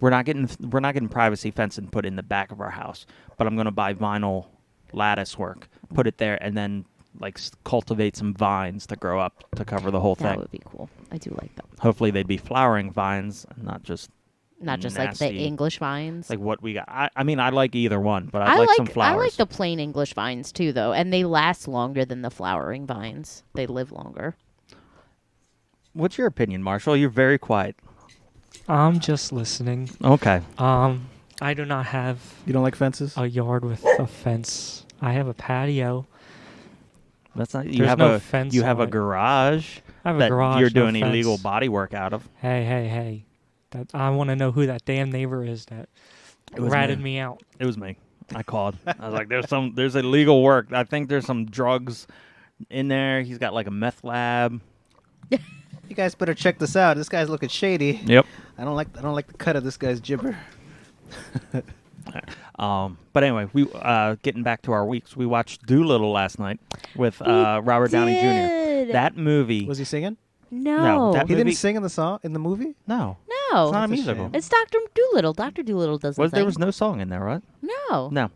We're not getting privacy fencing put in the back of our house, but I'm gonna buy vinyl lattice work, put it there, and then like cultivate some vines to grow up to cover the whole That thing. would be cool. I do like that. Hopefully they'd be flowering vines, and not just Not just like the nasty- English vines. like what we got. I mean, I like either one, but I I'd like some I flowers. like the plain English vines too, though, and they last longer than the flowering vines. They live longer. What's your opinion, Marshall? You're very quiet. I'm just listening. Okay. I do not have You don't like fences? a yard with a fence. I have a patio. That's not. You There's have no a fence You have on a it. garage I have that a garage. you're no doing illegal fence. body work out of. Hey. That I want to know who that damn neighbor is that It was ratted me. me out. It was me. I called. I was like, there's illegal work. I think there's some drugs in there. He's got like a meth lab. You guys better check this out. This guy's looking shady. Yep. I don't like the cut of this guy's gibber. But anyway, we getting back to our weeks. We watched Doolittle last night with Robert Downey did. Jr. That movie. Was he singing? No. that He movie- didn't sing in the movie. No, No. it's not a That's a musical. shame. It's Dr. Doolittle. Dr. Doolittle doesn't sing. There was no song in there, right? No. No.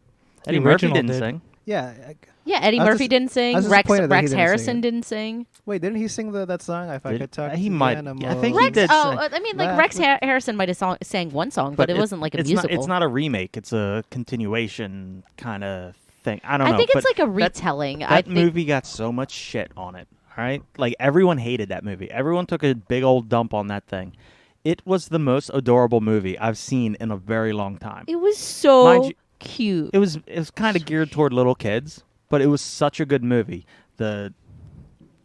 Eddie Murphy original didn't did. sing. Yeah. Yeah, Eddie I was Murphy just- didn't sing. I was Rex disappointed that he didn't sing Harrison it. didn't sing. Wait, didn't he sing that song? If I Did- could talk he to the might- animals. I think he Rex, did oh, sing. I mean, like Laugh Rex with- Harrison might have sang one song, but it wasn't like a it's musical. It's not a remake. It's a continuation kind of thing. I don't know. I think it's but like a that- retelling. I That think movie got so much shit on it. All right, like everyone hated that movie. Everyone took a big old dump on that thing. It was the most adorable movie I've seen in a very long time. it was so Mind you, cute. It was kind of geared toward little kids, but it was such a good movie. The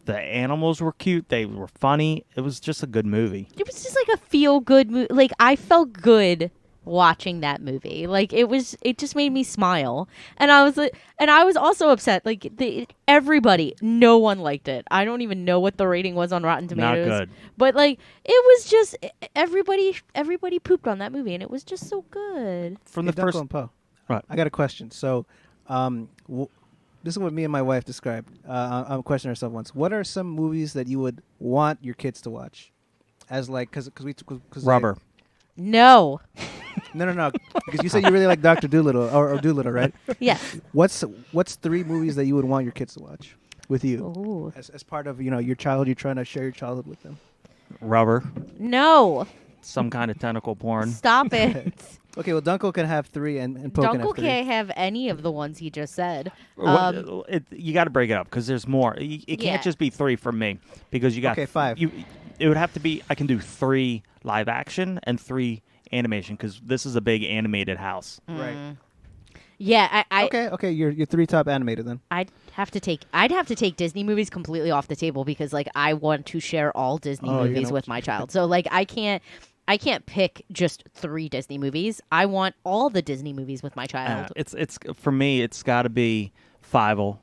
animals were cute. They were funny. It was just a good movie. It was just like a feel good movie. Like I felt good watching that movie. Like it just made me smile. And I was also upset. Like everybody, no one liked it. I don't even know what the rating was on Rotten Tomatoes. Not good. But like it was just everybody pooped on that movie, and it was just so good. From Hey, the first, Dunkel and Poe. Right. I got a question. So, this is what me and my wife described. I'm questioning ourselves once. What are some movies that you would want your kids to watch? As like, cause Rubber. No. No. Because you said you really like Dr. Doolittle or Doolittle, right? Yes. What's 3 movies that you would want your kids to watch with you Ooh. as part of your child? You're trying to share your childhood with them. Rubber. No. Some kind of tentacle porn. Stop it. Okay, well, Dunkel can have 3 and Poe can have Dunkel 3. can't have any of the ones he just said. You got to break it up because there's more. It Yeah. can't just be 3 from me because you got Okay, 5. It would have to be. I can do 3 live action and 3 animation because this is a big animated house. Right. Yeah, I Okay, you're 3 top animated then. I'd have to take Disney movies completely off the table because like I want to share all Disney Oh, you're movies gonna- with my child. So like I can't pick just 3 Disney movies. I want all the Disney movies with my child. It's for me. It's got to be Fievel.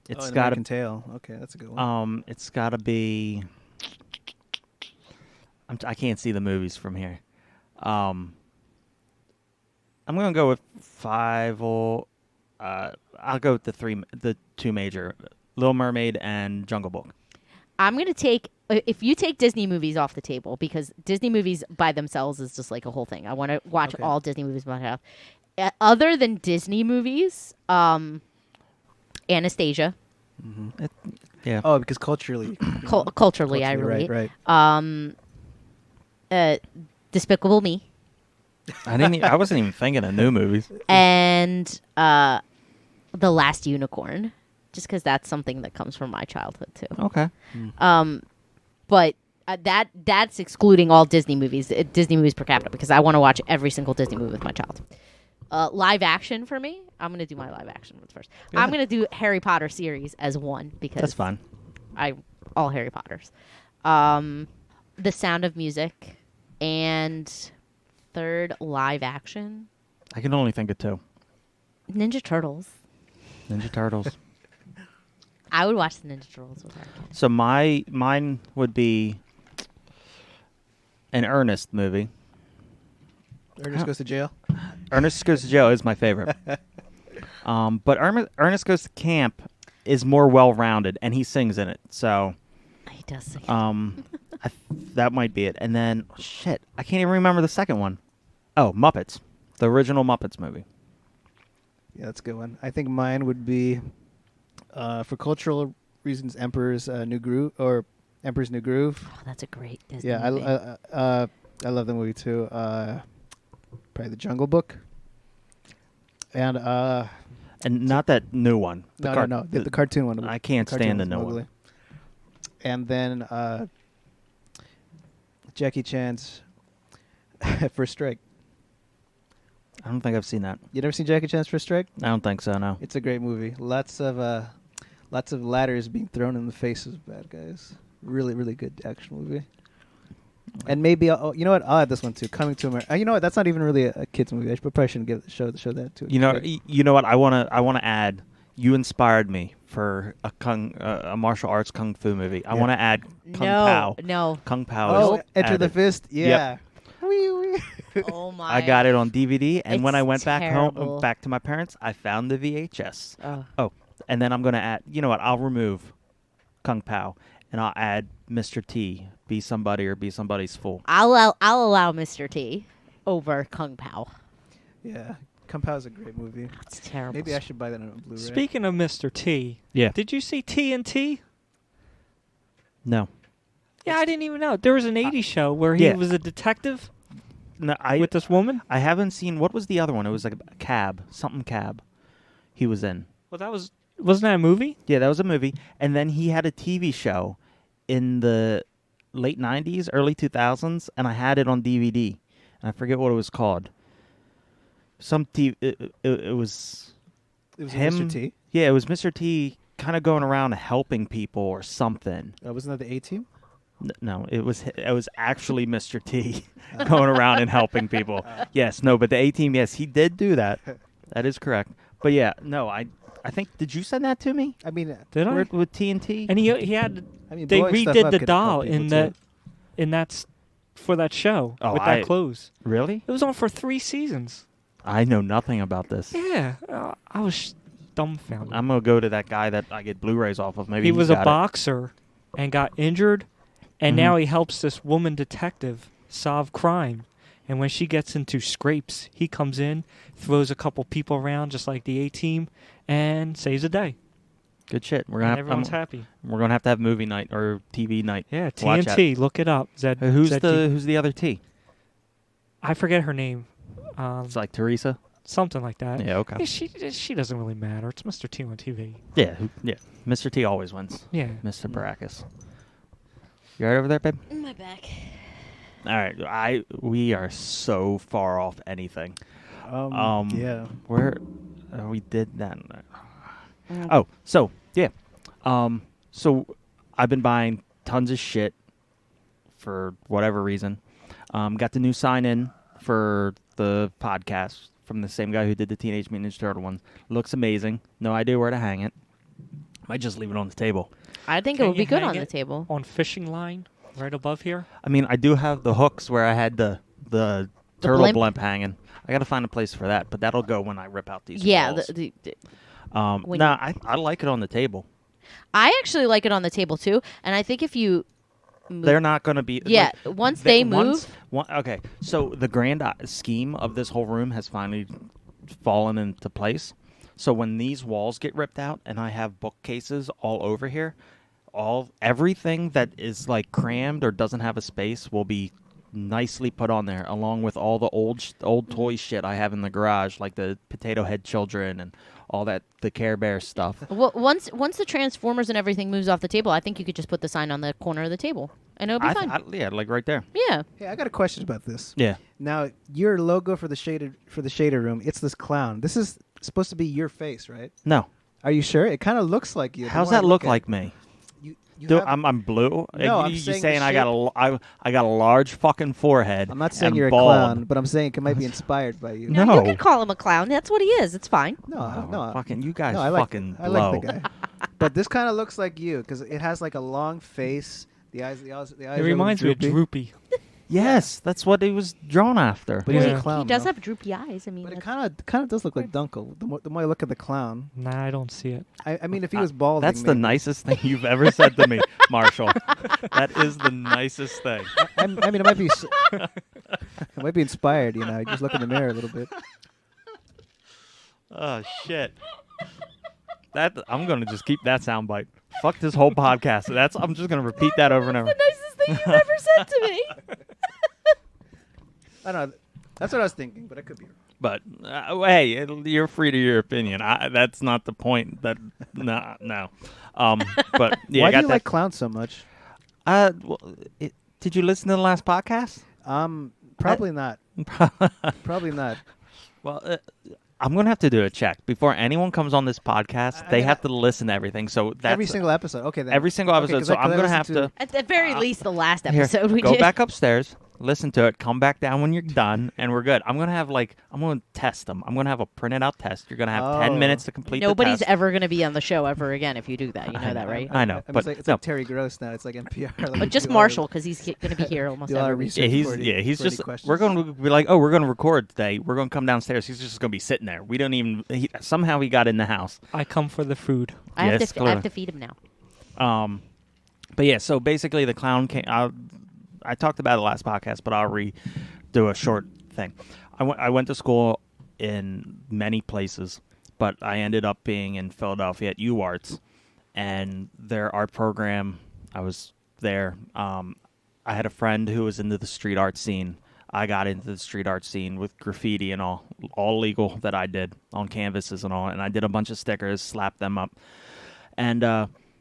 It's got American to. Tail. Okay, that's a good one. It's got to be. I can't see the movies from here. I'm gonna go with Fievel. I'll go with the 2 major, Little Mermaid and Jungle Book. I'm gonna take if you take Disney movies off the table because Disney movies by themselves is just like a whole thing. I want to watch Okay. all Disney movies by myself. Other than Disney movies, Anastasia. Yeah. Oh, because culturally, Culturally, I relate. right. Despicable Me I wasn't even thinking of new movies. and The Last Unicorn, just because that's something that comes from my childhood too. Okay. But that's excluding all Disney movies per capita because I want to watch every single Disney movie with my child. Live action for me, I'm gonna do my live action ones first. Go I'm ahead. gonna do Harry Potter series as one because That's fine. all Harry Potters. The Sound of Music, and third live action I can only think of 2. Ninja Turtles. Ninja Turtles. I would watch the Ninja Turtles with our kids. So mine would be an Ernest movie. Ernest Goes to Jail. Ernest Goes to Jail is my favorite. But Ernest Goes to Camp is more well-rounded, and he sings in it. So He does sing. that might be it. And then, shit, I can't even remember the second one. Oh, Muppets. The original Muppets movie. Yeah, that's a good one. I think mine would be, for cultural reasons, Emperor's New Groove or Emperor's New Groove. Oh, that's a great Disney Yeah, movie. I love the movie too. Probably The Jungle Book. And not that new one. no, the cartoon one. I can't cartoon stand the was new ugly. one. And then Jackie Chan's First Strike. I don't think I've seen that. You never seen Jackie Chan's First Strike? I don't think so, no. It's a great movie. Lots of ladders being thrown in the faces of bad guys. Really, really good action movie. And maybe you know what? I'll add this one too. Coming to America. You know what? That's not even really a kids movie. I probably shouldn't show that to. You know what? I wanna add. You inspired me for a martial arts kung fu movie. I want to add Kung Pao. No. Kung Pao. Oh, is Enter the added. Fist. Yeah. Oh my. I got it on DVD, and when It's I went back terrible. home, back to my parents, I found the VHS. Oh. Oh, and then I'm gonna add. You know what? I'll remove Kung Pao, and I'll add Mr. T. Be somebody or be somebody's fool. I'll allow Mr. T over Kung Pao. Yeah. Kung Pao is a great movie. It's terrible. Maybe I should buy that on Blu-ray. Speaking of Mr. T, Yeah. did you see TNT? No. Yeah, I didn't even know. There was an 80s show where he yeah. was a detective No, with this woman. I haven't seen. What was the other one? It was like a cab, something cab. He was in. Well, wasn't that a movie? Yeah, that was a movie. And then he had a TV show in the late 90s, early 2000s, and I had it on DVD. And I forget what it was called. Some TV. It was It was him. Mr. T. Yeah, it was Mr. T kind of going around helping people or something. Wasn't that the A-Team? No, it was actually Mr. T going around and helping people. Yes, no, but the A-Team, yes, he did do that. That is correct. But yeah, no, I think, did you send that to me? I mean, Did I? With TNT? And he had I mean, they blowing stuff redid up the could doll help people in too. for that show Oh, with that clothes. Really? It was on for 3 seasons. I know nothing about this. Yeah, I was dumbfounded. I'm going to go to that guy that I get Blu-rays off of. Maybe He he's was a got it. boxer and got injured, and Mhm. now he helps this woman detective solve crime. And when she gets into scrapes, he comes in, throws a couple people around just like the A-Team, and saves the day. Good shit. We're And gonna everyone's happy. we're gonna have to have movie night or TV night. Yeah, Watch TNT. Look it up. Who's the other T? I forget her name. It's like Teresa. Something like that. Yeah. Okay. Yeah, she doesn't really matter. It's Mr. T on TV. Yeah. Yeah. Mr. T always wins. Yeah. Mr. Baracus. You alright over there, babe? My back. All right. We are so far off anything. Yeah. Where we did that. Oh, so yeah. So I've been buying tons of shit for whatever reason. Got the new sign in for the podcast from the same guy who did the Teenage Mutant Ninja Turtle ones. Looks amazing. No idea where to hang it. Might just leave it on the table. I think Can it would be you good hang on the it table. On fishing line, right above here. I mean, I do have the hooks where I had the turtle blimp? blimp hanging. I got to find a place for that, but that'll go when I rip out these Yeah. walls. When Nah, I like it on the table. I actually like it on the table too, and I think if you move, They're not going to be. yeah, like, once they move, Okay, so the grand scheme of this whole room has finally fallen into place. So when these walls get ripped out and I have bookcases all over here, everything that is like crammed or doesn't have a space will be nicely put on there, along with all the old toy shit I have in the garage, like the Potato Head Children and all that, the Care Bear stuff. well, once the Transformers and everything moves off the table, I think you could just put the sign on the corner of the table, and it'll be fine. Yeah, like right there. Yeah. Hey, I got a question about this. Yeah. Now, your logo for the shader room, it's this clown. This is supposed to be your face, right? No. Are you sure? It kind of looks like you. the How's more I that look at like it. me? You Do, have- I'm blue. No, I'm you saying the saying I got I got a large fucking forehead. I'm not saying and you're a bald. clown, but I'm saying it might be inspired by you. No. You can call him a clown. That's what he is. It's fine. No, Oh, no. fucking you guys no, I like, fucking I blow. like the guy. But this kind of looks like you because it has like a long face. The eyes. The eyes It are a reminds me of little Droopy. Yes, that's what he was drawn after. But he's Yeah. a clown. He does though. have droopy eyes. I mean, But it that's- kind of does look like Dunkel. The more I look at the clown, Nah, I don't see it. I mean, if he was balding, That's the maybe. nicest thing you've ever said to me, Marshall. That is the nicest thing. I mean, it might be. It might be inspired. You know, you just look in the mirror a little bit. Oh shit. That I'm gonna just keep that soundbite. Fuck this whole podcast. I'm just gonna repeat that over and over. the nicest thing you've ever said to me. I don't know. That's what I was thinking, but I could be wrong. But hey, you're free to your opinion. That's not the point. That no. But yeah, Why I do got you that. like clowns so much? Well, did you listen to the last podcast? Probably not. Probably not. Well, I'm gonna have to do a check before anyone comes on this podcast. They have to listen to everything. So that's Every single episode. Okay, then. every single Okay, episode. 'cause so I I'm gonna listened have to At the very least, the last here, episode we go did. back upstairs, listen to it, come back down when you're done, and we're good. I'm gonna test them. I'm gonna have a printed out test. You're gonna have 10 Oh. minutes to complete. Nobody's the test. ever going to be on the show ever again if you do that. You know that, right? I know, but it's no. like Terry Gross now. It's like NPR. Like, But just do all the- Marshall, because he's going to be here almost do all our every week. research. He's for any just. questions. We're going to be like, oh, we're going to record today. We're going to come downstairs. He's just going to be sitting there. We don't even. Somehow he got in the house. I come for the food. I have Yes, to. I have clearly. to feed him now. But yeah, so basically the clown came. I talked about it last podcast, but I'll redo a short thing. I went to school in many places, but I ended up being in Philadelphia at UArts, and their art program. I was there. I had a friend who was into the street art scene. I got into the street art scene with graffiti and all legal that I did on canvases and all, and I did a bunch of stickers, slapped them up, and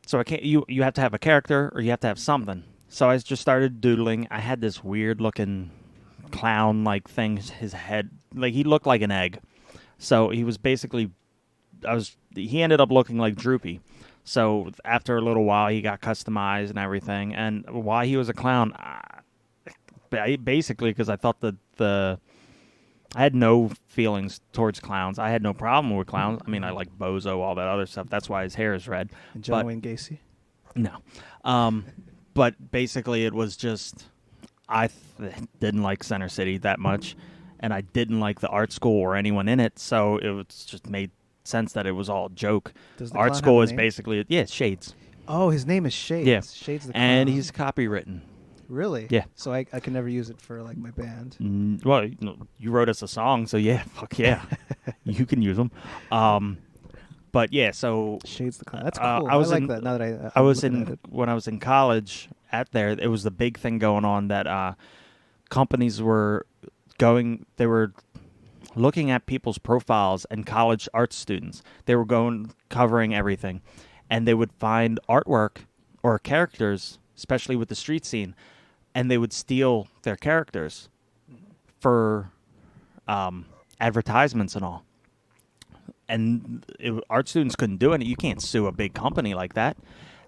so I can't. You have to have a character or you have to have something. So I just started doodling. I had this weird looking clown like thing. His head, like he looked like an egg. So he was basically. He ended up looking like Droopy. So after a little while, he got customized and everything. And why he was a clown, basically because I thought I had no feelings towards clowns. I had no problem with clowns. I mean, I like Bozo, all that other stuff. That's why his hair is red. And John but- Wayne Gacy. No. But basically it was just I didn't like Center City that much, and I didn't like the art school or anyone in it, so it was just made sense that it was all a joke. Does the Art clown school have a is name? basically Shades. Oh, his name is Shades. Yeah. Shades the And clown. he's copywritten. Really? Yeah. So I can never use it for like my band. Well, you wrote us a song, so yeah, fuck yeah. You can use them. But yeah, so Shades the clown. That's cool. I was like in- that. Now that I I'm was looking at in it. when I was in college at there. It was the big thing going on that companies were they were looking at people's profiles and college art students. They were covering everything, and they would find artwork or characters, especially with the street scene, and they would steal their characters for advertisements and all. And art students couldn't do it. You can't sue a big company like that.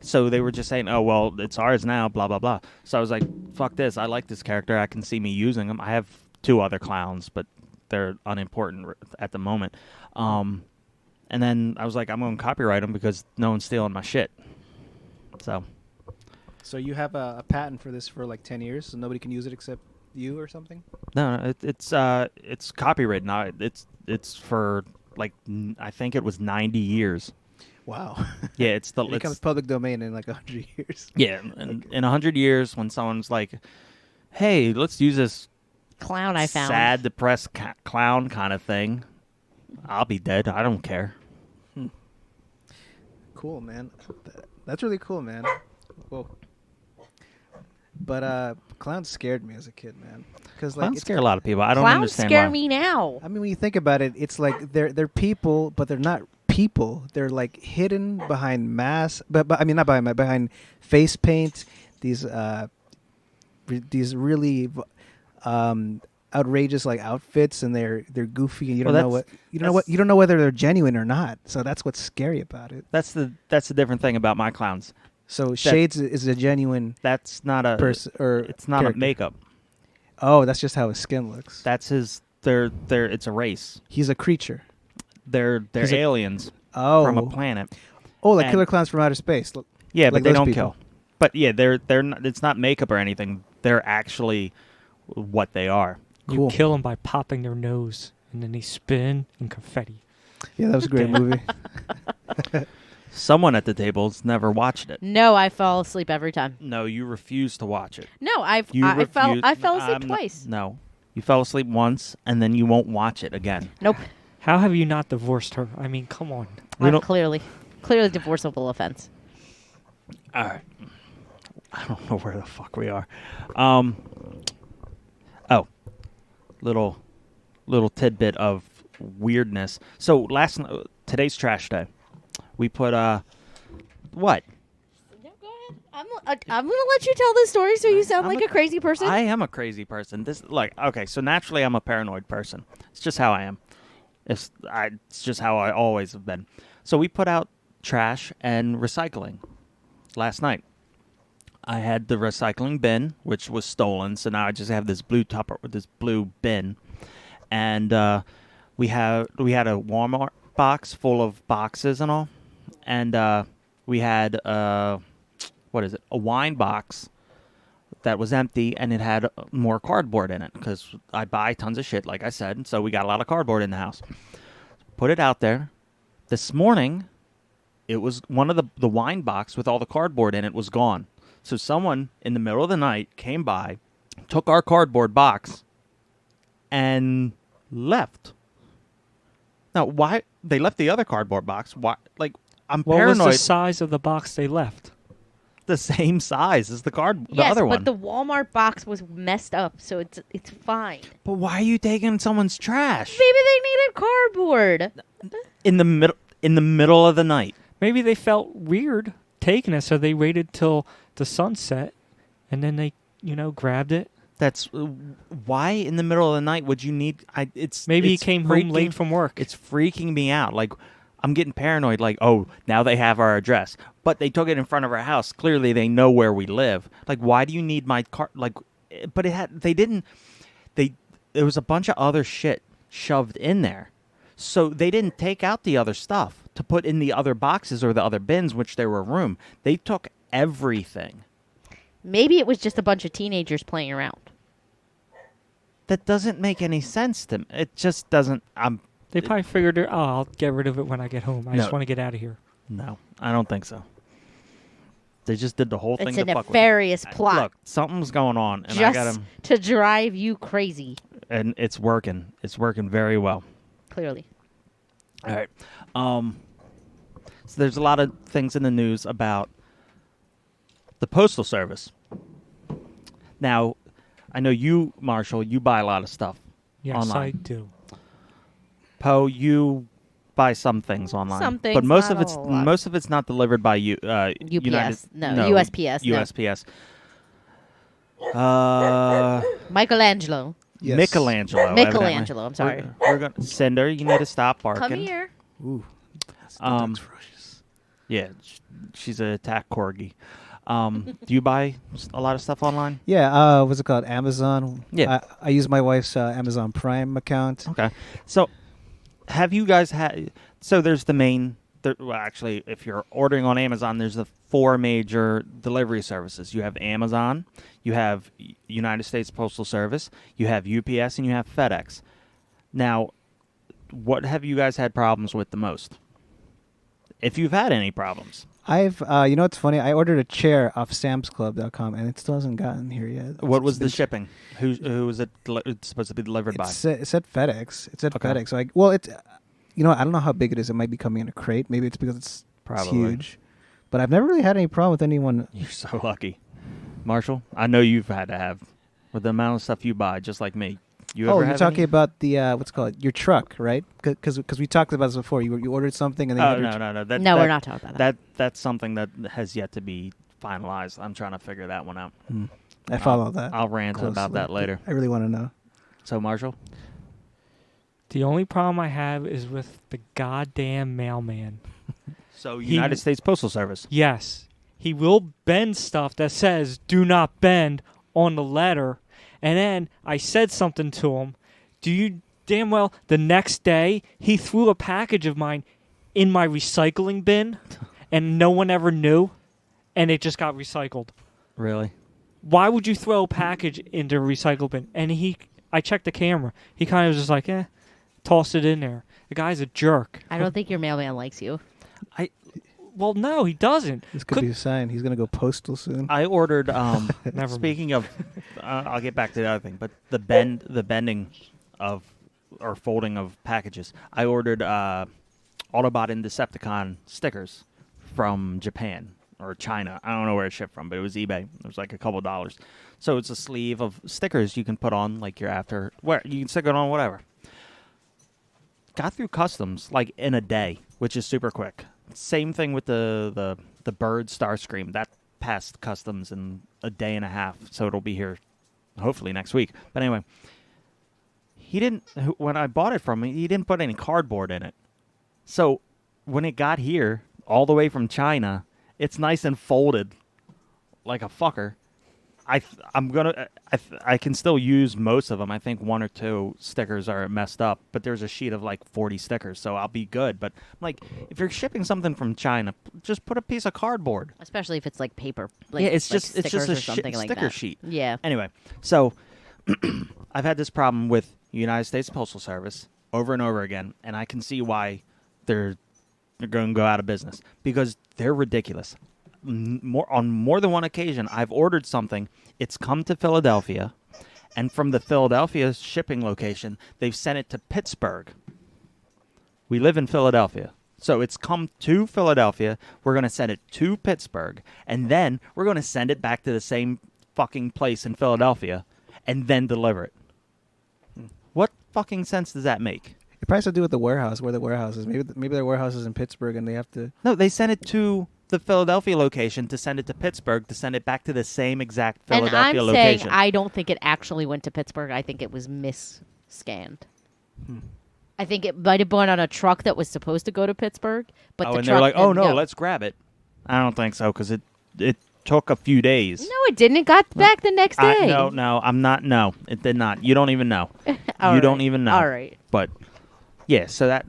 So they were just saying, oh, well, it's ours now, blah, blah, blah. So I was like, fuck this. I like this character. I can see me using him. I have 2 other clowns, but they're unimportant at the moment. And then I was like, I'm going to copyright them because no one's stealing my shit. So you have a patent for this for like 10 years, so nobody can use it except you or something? No, it's copywritten. It's for like I think it was 90 years. Wow. Yeah, it's the It becomes public domain in like 100 years. yeah. And in 100 years, when someone's like, "Hey, let's use this Clown I found. sad, depressed clown kind of thing," I'll be dead. I don't care. Cool, man. That's really cool, man. Whoa. But clowns scared me as a kid, man. Because like Clowns it's scare a lot of people. I don't Clowns understand scare why. me now. I mean, when you think about it, it's like they're people, but they're not people. They're like hidden behind masks, but I mean not behind face paint. These really outrageous like outfits, and they're goofy, and you don't know what you don't know whether they're genuine or not. So that's what's scary about it. That's the different thing about my clowns. So Shades is a genuine That's not a person, or It's not character. a makeup. Oh, that's just how his skin looks. That's his. They're it's a race. He's a creature. They're He's a- aliens Oh, from a planet. oh, like and- killer clowns from outer space. Look, Yeah, but like they those don't people. kill. But yeah, they're not, it's not makeup or anything. They're actually what they are. You Cool. kill them by popping their nose, and then they spin in confetti. Yeah, that was a great movie. Someone at the table's never watched it. No, I fall asleep every time. No, you refuse to watch it. No, I You fell refuse- asleep I'm not- twice. No, you fell asleep once, and then you won't watch it again. Nope. How have you not divorced her? I mean, come on. We I'm don't- clearly divorceable offense. All right. I don't know where the fuck we are. Little tidbit of weirdness. So today's trash day. We put what? No, go ahead. I'm gonna let you tell this story so you sound I'm like a crazy person. I am a crazy person. Okay, so naturally I'm a paranoid person. It's just how I am. It's just how I always have been. So we put out trash and recycling last night. I had the recycling bin, which was stolen, so now I just have this blue bin, and we had a Walmart box full of boxes and all, and we had a wine box that was empty, and it had more cardboard in it because I buy tons of shit, like I said, so we got a lot of cardboard in the house. Put it out there. This morning, it was one of the wine box with all the cardboard in it was gone. So someone in the middle of the night came by, took our cardboard box, and left. Now, why they left the other cardboard box? Why? Like, I'm What paranoid. was the size of the box they left? The same size as the Yes, other one. but the Walmart box was messed up, so it's fine. But why are you taking someone's trash Maybe they needed cardboard. in the middle of the night? Maybe they felt weird taking it, so they waited till the sunset, and then they, grabbed it. That's why in the middle of the night would you need? Maybe it's he came freaking- home late from work. It's freaking me out. Like, I'm getting paranoid. Like, oh, now they have our address, but they took it in front of our house. Clearly, they know where we live. Like, why do you need my car? Like, but they didn't. There was a bunch of other shit shoved in there, so they didn't take out the other stuff to put in the other boxes or the other bins, which there were room. They took everything. Maybe it was just a bunch of teenagers playing around. That doesn't make any sense to me. It just doesn't. They probably figured, I'll get rid of it when I get home. I just No. want to get out of here. No, I don't think so. They just did the whole thing It's to a fuck with. nefarious plot Look, something's going on, and I got just him, to drive you crazy. and it's working. It's working very well. Clearly. All right. So there's a lot of things in the news about the Postal Service. Now, I know you, Marshall, you buy a lot of stuff Yes, online. I do. Poe, you buy some things online. Some things, but most not of it's a lot. most of it's not delivered by you. UPS. No, USPS, no. USPS. Michelangelo. Yes. Michelangelo. Michelangelo, I'm sorry. We're gonna Cinder. You need to stop barking. Come here. Ooh, that Um, dog's ferocious. Yeah, she's an attack corgi. Do you buy a lot of stuff online? Yeah, what's it called? Amazon. Yeah. I use my wife's Amazon Prime account. Okay. So, have you guys had? So there's the main. Well, actually, if you're ordering on Amazon, there's the 4 major delivery services. You have Amazon, you have United States Postal Service, you have UPS, and you have FedEx. Now, what have you guys had problems with the most? If you've had any problems, I've, you know what's funny? I ordered a chair off SamsClub.com and it still hasn't gotten here yet. what It's was the been- shipping? Who was it supposed to be delivered by? It said FedEx. It said Okay. FedEx. So it's, I don't know how big it is. It might be coming in a crate. Maybe it's because it's Probably. huge. But I've never really had any problem with anyone. You're so lucky, Marshall. I know you've had to have with the amount of stuff you buy, just like me. You Oh, ever you're have talking any? about the what's it called your truck, right? Because we talked about this before. You ordered something and then Oh you no. No, we're not talking about that. That's something that has yet to be finalized. I'm trying to figure that one out. I follow that. I'll rant about closely. that later. I really want to know. So Marshall, The only problem I have is with the goddamn mailman. so He- United States Postal Service. Yes, he will bend stuff that says "do not bend" on the letter, and then I said something to him. Do you damn well the next day he threw a package of mine in my recycling bin, and no one ever knew, and it just got recycled. Really? Why would you throw a package into a recycle bin? And I checked the camera. He kind of was just like, tossed it in there. The guy's a jerk. I don't think your mailman likes you. Well, no, he doesn't. This could be a sign. He's gonna go postal soon. I ordered. Never speaking of, I'll get back to the other thing, but the bending of or folding of packages. I ordered Autobot and Decepticon stickers from Japan or China. I don't know where it shipped from, but it was eBay. It was like a couple $. So it's a sleeve of stickers you can put on, like your after where you can stick it on whatever. Got through customs like in a day, which is super quick. Same thing with the bird Starscream. That passed customs in a day and a half, so it'll be here hopefully next week. But anyway, he didn't. When I bought it from him, he didn't put any cardboard in it. So when it got here, all the way from China, it's nice and folded, like a fucker. I can still use most of them. I think 1 or 2 stickers are messed up, but there's a sheet of like 40 stickers, so I'll be good. But like, if you're shipping something from China, just put a piece of cardboard. Especially if it's like paper. Like, Yeah, it's like just a stickers or something like sticker that. sheet. Yeah. Anyway, so I've had this problem with United States Postal Service over and over again, and I can see why they're going to go out of business because they're ridiculous. On more than one occasion, I've ordered something. It's come to Philadelphia, and from the Philadelphia shipping location, they've sent it to Pittsburgh. We live in Philadelphia. So it's come to Philadelphia. We're going to send it to Pittsburgh, and then we're going to send it back to the same fucking place in Philadelphia, and then deliver it. What fucking sense does that make? It probably has to do with the warehouse, where the warehouse is. Maybe their warehouse is in Pittsburgh, and they have to. No, they sent it to the Philadelphia location to send it to Pittsburgh to send it back to the same exact Philadelphia and I'm location. saying I don't think it actually went to Pittsburgh. I think it was misscanned. I think it might have been on a truck that was supposed to go to Pittsburgh, but the and truck they're like, "Oh didn't no, go. let's grab it." I don't think so because it took a few days. No, it didn't. It got back the next day. No, I'm not. No, it did not. You don't even know. All You don't right. even know. All right. But yeah, so that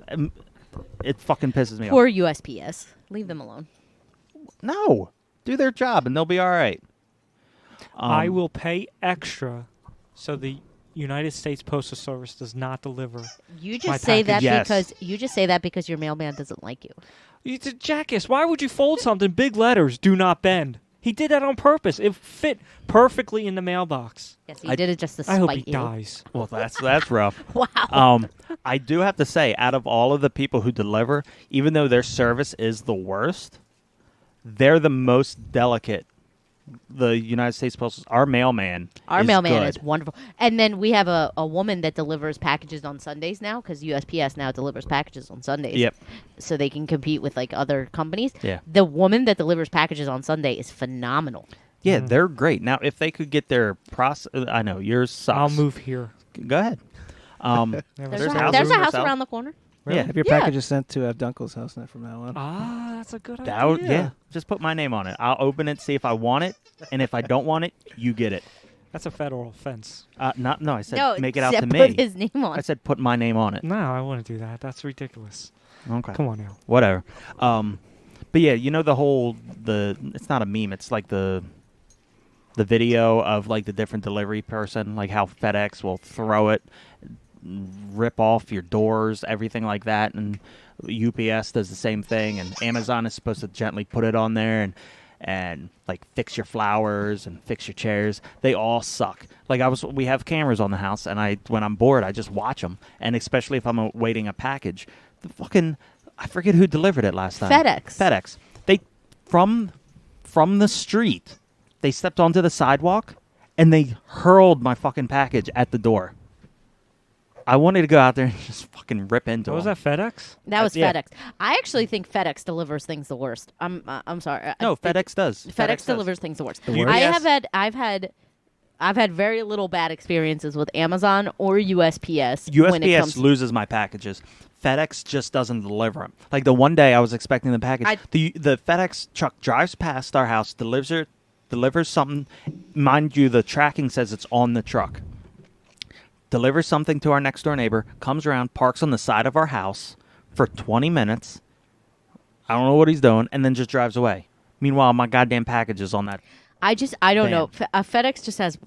it fucking pisses me off. Poor USPS. Leave them alone. No, do their job and they'll be all right. I will pay extra so the United States Postal Service does not deliver. You My just say that package. Yes. because your mailman doesn't like you. It's a jackass. Why would you fold something big letters? Do not bend. He did that on purpose. It fit perfectly in the mailbox. Yes, he did it just to I hope spite he you. dies. Well, that's rough. Wow. I do have to say, out of all of the people who deliver, even though their service is the worst, they're the most delicate. The United States Postal, our mailman, Our is mailman good. is wonderful. And then we have a woman that delivers packages on Sundays now because USPS now delivers packages on Sundays. Yep. So they can compete with like other companies. Yeah. The woman that delivers packages on Sunday is phenomenal. Yeah, they're great. Now, if they could get their process, I know yours sucks. I'll move here. Go ahead. Never There's, There's a, houses there's a for house sale. around the corner. Yeah, Have your Yeah. packages sent to Dunkel's house now from now on. Ah, that's a good that would, idea. yeah. Just put my name on it. I'll open it, see if I want it, and if I don't want it, you get it. That's a federal offense. No, I said No, make it out Zep to put me. his name on. I said put my name on it. No, I wouldn't do that. That's ridiculous. Okay. Come on now. Whatever. But yeah, you know it's not a meme. It's like the video of like the different delivery person, like how FedEx will throw it, rip off your doors, everything like that, and UPS does the same thing, and Amazon is supposed to gently put it on there and like fix your flowers and fix your chairs. They all suck. Like we have cameras on the house, and when I'm bored, I just watch them, and especially if I'm awaiting a package, I forget who delivered it last time. FedEx. They from the street, they stepped onto the sidewalk, and they hurled my fucking package at the door. I wanted to go out there and just fucking rip into What was them. that, FedEx? That was yeah. FedEx. I actually think FedEx delivers things the worst. I'm sorry. No, I think FedEx does. FedEx does. delivers things the worst. The worst? I've had very little bad experiences with Amazon or USPS. when it USPS comes loses my packages. FedEx just doesn't deliver them. Like the one day I was expecting the package, the FedEx truck drives past our house, delivers something. Mind you, the tracking says it's on the truck. Delivers something to our next door neighbor, comes around, parks on the side of our house for 20 minutes. I don't know what he's doing, and then just drives away. Meanwhile, my goddamn package is on that. I don't know. FedEx just has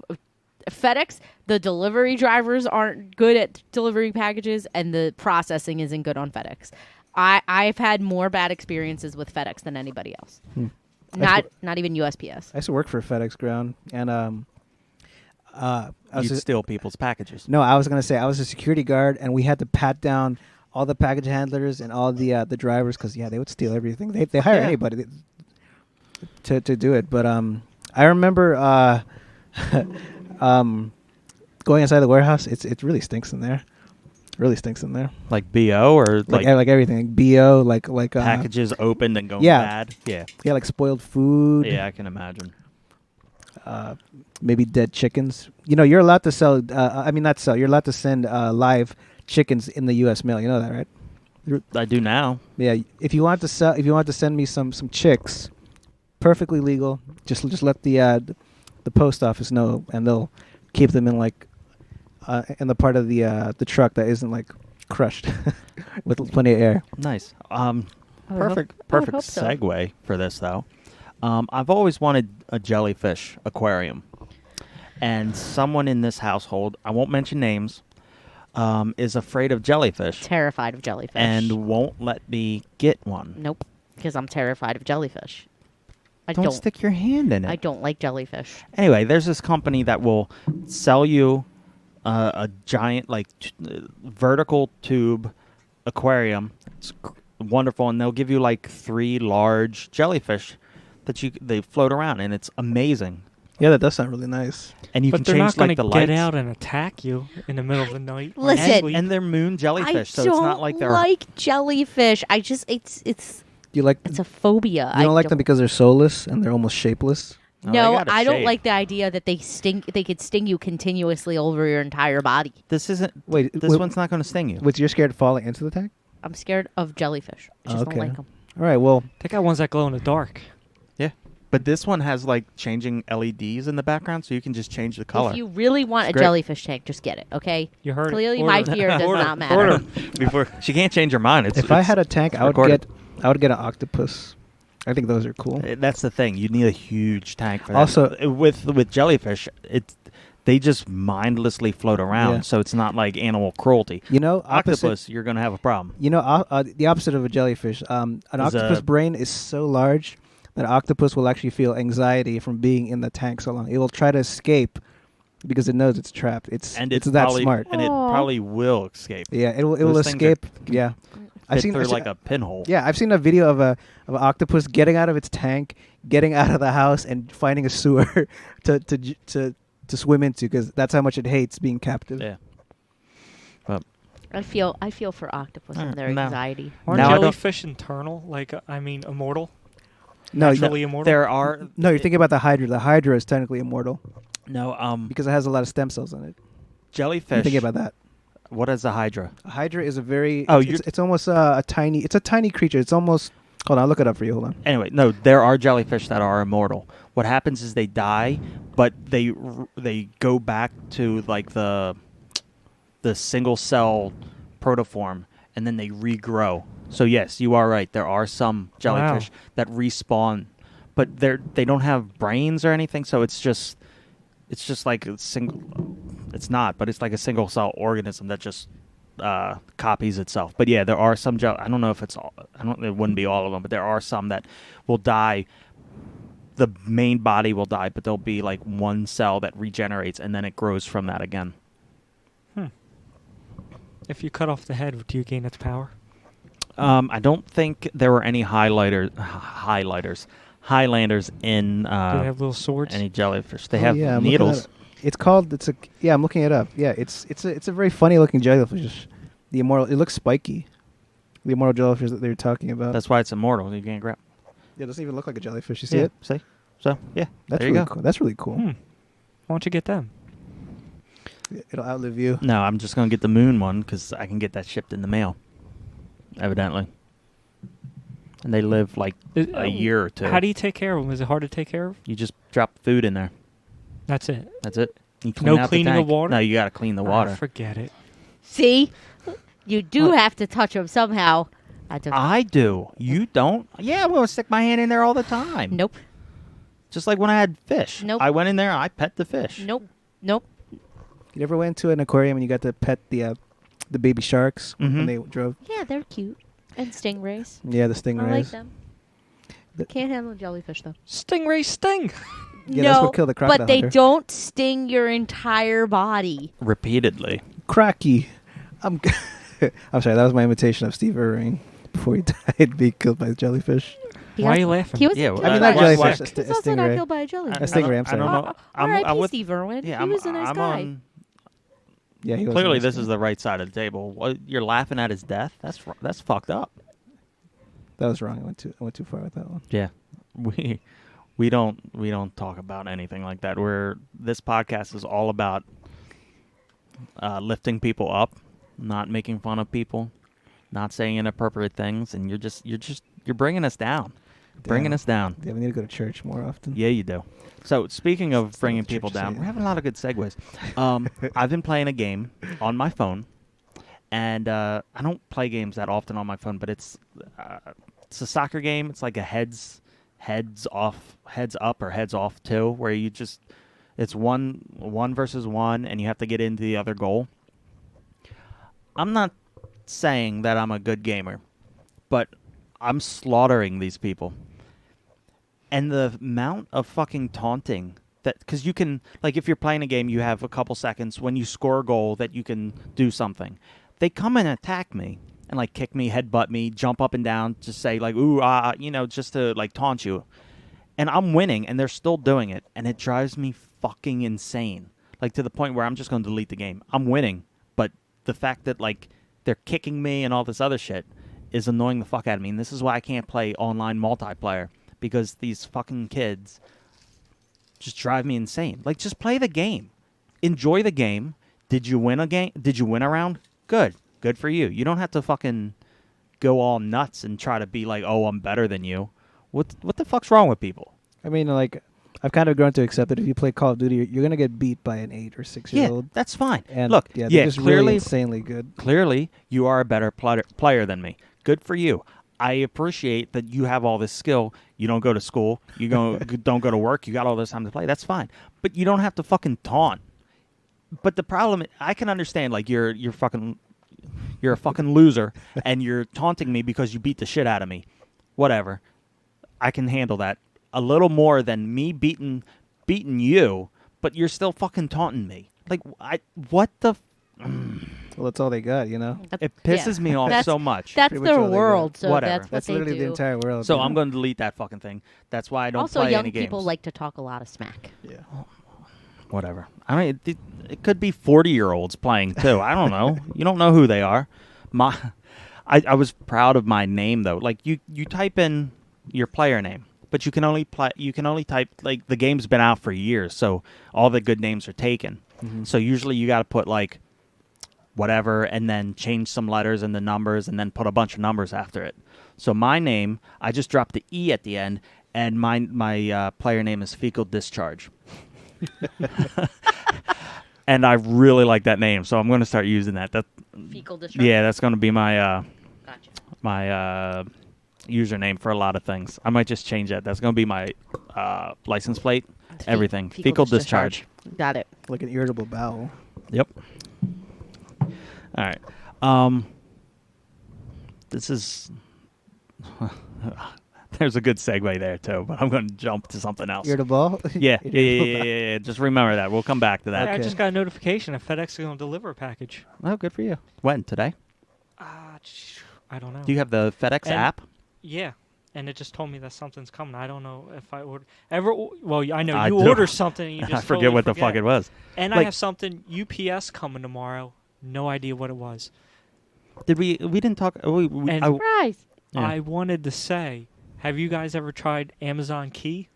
FedEx. The delivery drivers aren't good at delivering packages, and the processing isn't good on FedEx. I've had more bad experiences with FedEx than anybody else. Not even USPS. I used to work for FedEx Ground, and You steal people's packages. no, I was gonna say I was a security guard, and we had to pat down all the package handlers and all the drivers because they would steal everything. They hire Yeah. anybody to do it. But I remember going inside the warehouse. It really stinks in there. Really stinks in there. Like BO or Like everything, like BO, like packages opened and going yeah. bad. Yeah. yeah, like spoiled food. Yeah, I can imagine. maybe dead chickens. You know, you're allowed to sell. I mean, not sell. You're allowed to send live chickens in the U.S. mail. You know that, right? I do now. Yeah. If you want to sell, if you want to send me some chicks, perfectly legal. Just let the post office know, and they'll keep them in like in the part of the truck that isn't like crushed with plenty of air. Nice. Perfect Perfect segue for this though. I've always wanted a jellyfish aquarium, and someone in this household, I won't mention names, is afraid of jellyfish Terrified of jellyfish. and won't let me get one. Nope, because I'm terrified of jellyfish. I Don't stick your hand in it. I don't like jellyfish. Anyway, there's this company that will sell you a giant, like, vertical tube aquarium. It's wonderful, and they'll give you like 3 large jellyfish that they float around, and it's amazing. Yeah, that does sound really nice. And you But can they're change not like the going to get lights. out and attack you in the middle of the night. or Listen. sleep. And they're moon jellyfish, so I don't it's not like they're like jellyfish. I just it's You like? a phobia. You don't like them because they're soulless and they're almost shapeless. Oh, they No, got a I don't shape. like the idea that they sting. They could sting you continuously over your entire body. This isn't. Wait, This one's not going to sting you. Wait, you're scared of falling into the tank? I'm scared of jellyfish. I just Okay. don't like them. All right. Well, They got ones that glow in the dark. Yeah, but this one has like changing LEDs in the background, so you can just change the color. If you really want It's a great. jellyfish tank, just get it. Okay. You heard Clearly, it. my Order. fear does Order. not matter. Order. Before she can't change her mind. if I had a tank, it's I would recorded. get an octopus. I think those are cool. That's the thing. You need a huge tank for that. Also- with jellyfish, they just mindlessly float around, Yeah. so it's not like animal cruelty. You know, Octopus, you're going to have a problem. You know, the opposite of a jellyfish. An octopus brain is so large that an octopus will actually feel anxiety from being in the tank so long. It will try to escape because it knows it's trapped. It's And it's it's that probably, smart. and it Aw. probably will escape. Yeah, it will Those things are- escape. Yeah, Fit through like a pinhole. Yeah, I've seen a video of an octopus getting out of its tank, getting out of the house, and finding a sewer to swim into because that's how much it hates being captive. Yeah. I feel for octopus and their No. anxiety. Aren't Now I don't- jellyfish internal? Like, immortal? No, Naturally immortal? There are no, you're thinking about the hydra. The hydra is technically immortal no because it has a lot of stem cells in it. jellyfish. You're thinking about that. What is a hydra? A hydra is a very Oh, it's almost a tiny creature. It's almost hold on, I'll look it up for you. Hold on. Anyway, no, there are jellyfish that are immortal. What happens is they die, but they go back to like the single cell protoform, and then they regrow. So yes, you are right. There are some jellyfish that respawn, but they don't have brains or anything. So it's just like a single. It's not, but it's like a single cell organism that just copies itself. But yeah, there are some I don't know if it's all. It wouldn't be all of them, but there are some that will die. The main body will die, but there'll be like one cell that regenerates, and then it grows from that again. If you cut off the head, do you gain its power? I don't think there were any Highlanders in Do they have little swords? any jellyfish. They Oh, have yeah, I'm looking needles. at it. It's called. I'm looking it up. Yeah, it's a very funny looking jellyfish. The immortal. It looks spiky. The immortal jellyfish that they were talking about. That's why it's immortal. You can't grab. Yeah, it doesn't even look like a jellyfish. You see Yeah, it? see? So yeah, That's there you really go. cool. That's really cool. Why don't you get them? It'll outlive you. No, I'm just gonna get the moon one because I can get that shipped in the mail. Evidently, and they live like a year or two. How do you take care of them? Is it hard to take care of? You just drop food in there. That's it. That's it. You No out the cleaning of tank. water? No, you got to clean the water. Forget it. See, you do have to touch them somehow. I do. You don't? Yeah, I'm gonna stick my hand in there all the time. Nope. Just like when I had fish. Nope. I went in there. I pet the fish. Nope. Nope. You ever went to an aquarium and you got to pet the baby sharks Mhm. when they drove? Yeah, they're cute. And stingrays. Yeah, the stingrays. I like them. The- Can't handle jellyfish though. Stingray sting. Yeah, no, that's what killed the crocodile but they hunter. don't sting your entire body. Repeatedly. Cracky. I'm sorry. That was my imitation of Steve Irving before he died, being killed by a jellyfish. He Why are got- you laughing? He was Yeah, killed I mean, by not a jellyfish, jellyfish. a He's also not stingray. killed by a jellyfish. A stingray, I'm I sorry. don't know. R.I.P. with- Steve Irwin. Yeah, he was a nice guy. Yeah, he was. Clearly, a nice this guy. is the right side of the table. What, you're laughing at his death? That's fucked up. That was wrong. I went too far with that one. Yeah, we We don't talk about anything like that. This podcast is all about lifting people up, not making fun of people, not saying inappropriate things, and you're bringing us down. Bringing Damn. us down. Yeah, we need to go to church more often. Yeah, you do. So speaking of Still bringing what the people church is down, saying. we're having a lot of good segues. I've been playing a game on my phone, and I don't play games that often on my phone, but it's a soccer game. It's like a heads up or heads off too, where it's one versus one, and you have to get into the other goal. I'm not saying that I'm a good gamer, but I'm slaughtering these people. And the amount of fucking taunting that, because you can, like, if you're playing a game, you have a couple seconds when you score a goal that you can do something. They come and attack me and, like, kick me, headbutt me, jump up and down, just say, like, ooh, just to, like, taunt you. And I'm winning, and they're still doing it, and it drives me fucking insane. Like, to the point where I'm just going to delete the game. I'm winning, but the fact that, like, they're kicking me and all this other shit is annoying the fuck out of me. And this is why I can't play online multiplayer. Because these fucking kids just drive me insane. Like, just play the game. Enjoy the game. Did you win a game? Did you win a round? Good. Good for you. You don't have to fucking go all nuts and try to be like, oh, I'm better than you. What the fuck's wrong with people? I mean, like, I've kind of grown to accept that if you play Call of Duty, you're going to get beat by an 8 or 6-year-old. Yeah, that's fine. And look, yeah, they're just really clearly, insanely good. clearly, you are a better player than me. Good for you. I appreciate that you have all this skill. You don't go to school. You don't go to work. You got all this time to play. That's fine. But you don't have to fucking taunt. But the problem, I can understand, like, you're a fucking loser, and you're taunting me because you beat the shit out of me. Whatever. I can handle that. A little more than me beating you, but you're still fucking taunting me. Like, what the... Well, that's all they got, you know? It pisses me off That's- so much. That's Pretty much their all they got. world, so Whatever. that's what That's they literally do. the entire world. So you I'm know? going to delete that fucking thing. That's why I don't Also, play young any games. people like to talk a lot of smack. Yeah. Whatever. I mean, it could be 40-year-olds playing too. I don't know. You don't know who they are. I was proud of my name though. Like you type in your player name, but you can only type, like, the game's been out for years, so all the good names are taken. Mhm. So usually you got to put, like, whatever, and then change some letters and the numbers, and then put a bunch of numbers after it. So my name, I just dropped the E at the end, and my player name is Fecal Discharge. And I really like that name, so I'm going to start using that. Fecal discharge. Yeah, that's going to be my Gotcha. my username for a lot of things. I might just change that. That's going to be my license plate. Everything. Fecal discharge. Got it. Like an irritable bowel. Yep. All right. This is... There's a good segue there, too, but I'm going to jump to something else. Irritable? Yeah. Irritable bowel. Yeah. Just remember that. We'll come back to that. I Okay. just got a notification that FedEx is going to deliver a package. Oh, good for you. When? Today? I don't know. Do you have the FedEx And- app? Yeah, and it just told me that something's coming. I don't know if I order Well, I know I you do. order something and you just I forget totally what the fuck it was. And I Like- have something UPS coming tomorrow. No idea what it was. Did we didn't talk... And- Surprise. Yeah. I wanted to say, have you guys ever tried Amazon Key?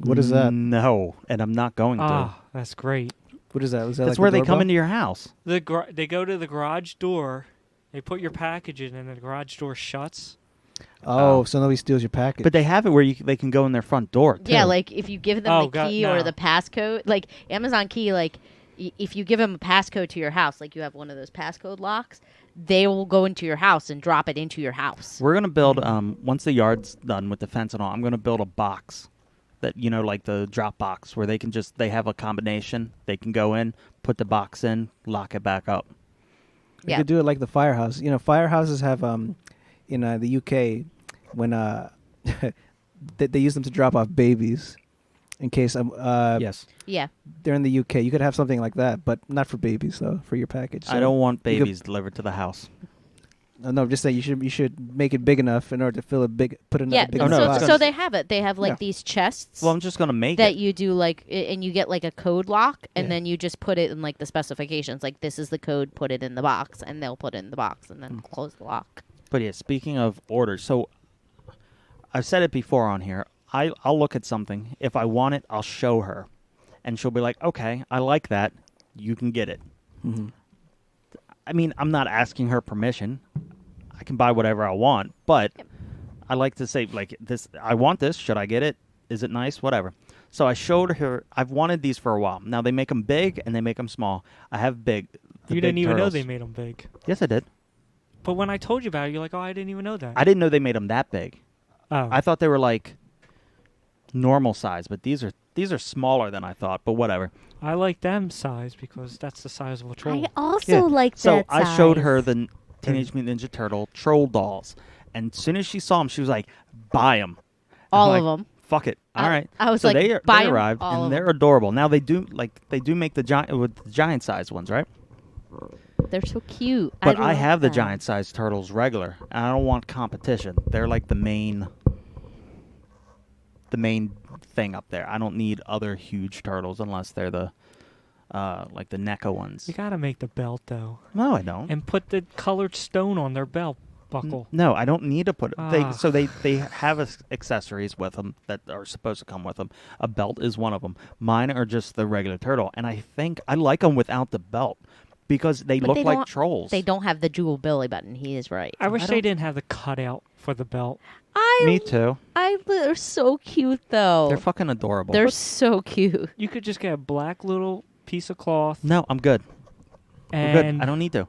What is that? No, and I'm not going to. Ah, that's great. What is that? Was that That's like where the they come doorbell? into your house. They go to the garage door, they put your package in, and the garage door shuts. Oh, so nobody steals your package. But they have it where they can go in their front door, too. Yeah, like if you give them Oh, the God, key no. or the passcode, like Amazon Key, like if you give them a passcode to your house, like you have one of those passcode locks, they will go into your house and drop it into your house. We're going to build, once the yard's done with the fence and all, I'm going to build a box that, like the drop box where they have a combination. They can go in, put the box in, lock it back up. You Yeah. could do it like the firehouse. Firehouses have in the UK when they use them to drop off babies in case Yes. Yeah. they're in the UK. You could have something like that, but not for babies though, for your package. I So- don't want you could- babies delivered to the house. No, just saying you should make it big enough in order to fill it big. Put it in Yeah. a big Oh, enough no, box. it's So they have it. They have like Yeah. these chests Well, I'm just going to make that it. you do and you get like a code lock, and Yeah. then you just put it in like the specifications. Like this is the code. Put it in the box, and they'll put it in the box, and then close the lock. But yeah, speaking of orders, so I've said it before on here. I'll look at something. If I want it, I'll show her, and she'll be like, "Okay, I like that. You can get it." Mm-hmm. I mean, I'm not asking her permission. I can buy whatever I want, but I like to say, like, this. I want this. Should I get it? Is it nice? Whatever. So I showed her. I've wanted these for a while. Now they make them big and they make them small. I have big. The You big didn't even know turtles. they made them big. Yes, I did. But when I told you about it, you're like, oh, I didn't even know that. I didn't know they made them that big. Oh. I thought they were like normal size, but these are smaller than I thought. But whatever. I like them size because that's the size of a troll. I also Yeah. like So that I showed size. her the Teenage Mutant Ninja Turtle troll dolls, and as soon as she saw them, she was like, "Buy them." All of them. Fuck it. All right. I was so like, they buy 'em, arrived all of and they're 'em. adorable. Now they do make the giant size ones, right? They're so cute. But I love have the them. giant size turtles regular, and I don't want competition. They're like the main thing up there. I don't need other huge turtles unless they're the like the NECA ones. You gotta make the belt though, No, I don't. and put the colored stone on their belt buckle. No, I don't need to put it. Ah. They have accessories with them that are supposed to come with them. A belt is one of them. Mine are just the regular turtle, and I think I like them without the belt because they But look they like don't- trolls. They don't have the jewel belly button. He is right. I wish I they don't- didn't have the cutout for the belt. Me too. They're so cute though. They're fucking adorable. They're so cute. You could just get a black little piece of cloth No, I'm good. We're good. and I don't need to.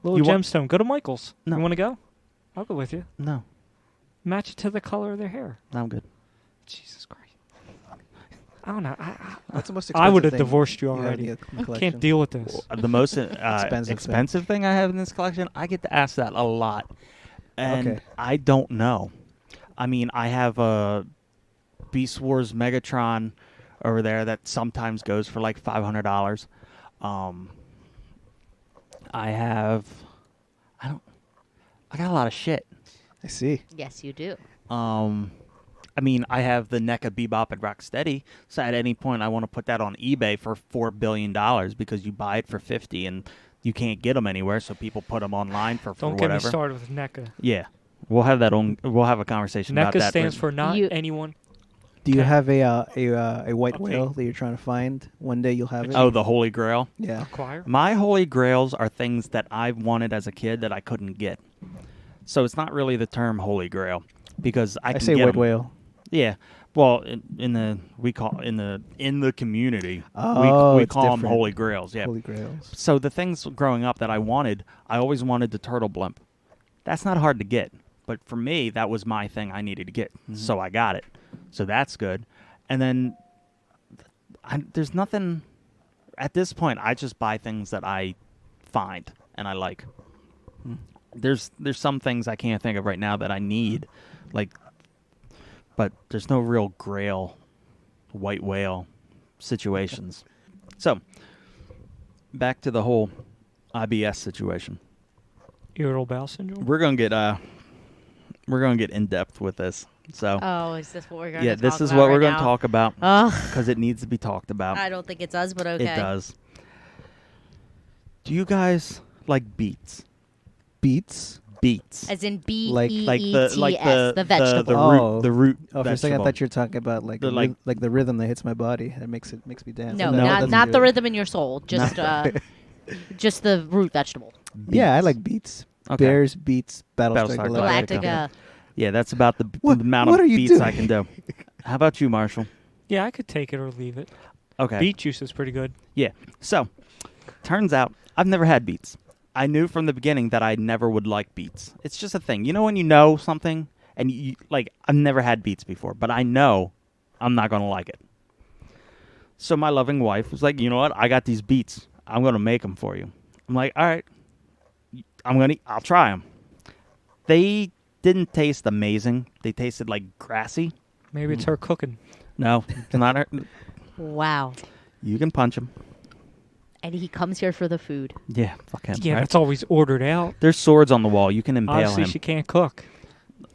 little You want- gemstone. Go to Michael's. No. You want to go? I'll go with you. No, Match it to the color of their hair. I'm good. Jesus Christ. I don't know. What's the most I would expensive have thing divorced you have in already. your I collection? can't deal with this. The most Expensive thing I have in this collection, I get to ask that a lot, and Okay. I don't know. I mean, I have a Beast Wars Megatron over there that sometimes goes for like $500. I got a lot of shit. I see. Yes, you do. I mean, I have the NECA Bebop and Rocksteady, so at any point I want to put that on eBay for $4 billion because you buy it for $50 and you can't get them anywhere, so people put them online for Don't get whatever. me started with NECA. Yeah, we'll have a conversation about NECA that. stands for not You- anyone. Do you Okay. have a white Okay. whale that you're trying to find? One day you'll have it. Oh, the Holy Grail. yeah. Acquire. My Holy Grails are things that I wanted as a kid that I couldn't get. So it's not really the term Holy Grail because I I can say get white 'em. whale. Yeah. Well, in the community, Oh, we it's call them different. Holy Grails. Yeah. Holy grails. So the things growing up that I wanted, I always wanted the turtle blimp. That's not hard to get, but for me, that was my thing I needed to get. So I got it. So that's good. And then there's nothing at this point. I just buy things that I find and I like. There's some things I can't think of right now that I need, like, but there's no real grail, white whale situations. So back to the whole IBS situation. Irritable bowel syndrome. We're gonna get in depth with this. So Oh, is this what we're going to yeah, talk this is about what right we're gonna now? talk about Ugh. because it needs to be talked about. I don't think it does, but okay. It does. Do you guys like beets? Beets. Beets. As in Like B-E-E-T-S, like the vegetable. the Oh. root the root. Oh, for a second I vegetable. thought you were talking about like The, the like- like the rhythm that hits my body. That makes me dance. No, That No, not doesn't not do the it. rhythm in your soul. Just just the root vegetable. Yeah, I Beets. like beets. Okay. Bears, beets, Battlestar Battlestar Galactica. Galactica. Yeah, that's about the What- amount what of are you beets I doing? can do. How about you, Marshall? Yeah, I could take it or leave it. Okay. Beet juice is pretty good. Yeah. So, turns out I've never had beets. I knew from the beginning that I never would like beets. It's just a thing. You know when you know something and you like I've never had beets before, but I know I'm not going to like it. So my loving wife was like, "You know what? I got these beets. I'm going to make them for you." I'm like, "All right. I'll try them." They didn't taste amazing. They tasted like grassy. Maybe it's her cooking. No, it's not her. Wow. You can punch them. And he comes here for the food. Yeah, fuck him. Yeah, right? that's always ordered out. There's swords on the wall. You can impale Obviously, him. she can't cook.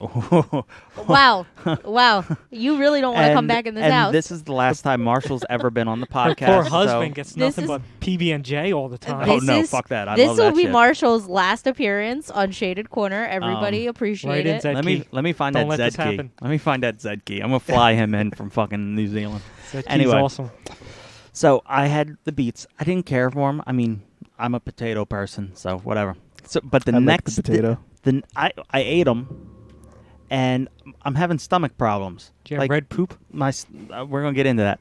Wow. Wow. You really don't want to come And- back in this and house. this is the last time Marshall's ever been on the Her podcast. poor so- husband gets This nothing is- but PB&J all the time. Oh This no, is- fuck that! I this love will that be shit. Marshall's last appearance on Shaded Corner. Everybody appreciate Right in, it. Zed Let me key. find Don't that let this Z key. happen. Let me find that Z key. I'm gonna fly him in from fucking New Zealand. That key's Anyway. awesome. So I had the beets. I didn't care for them. I mean, I'm a potato person, so whatever. So, but the I like next the potato. I ate them, and I'm having stomach problems. Do you have red poop? We're gonna get into that.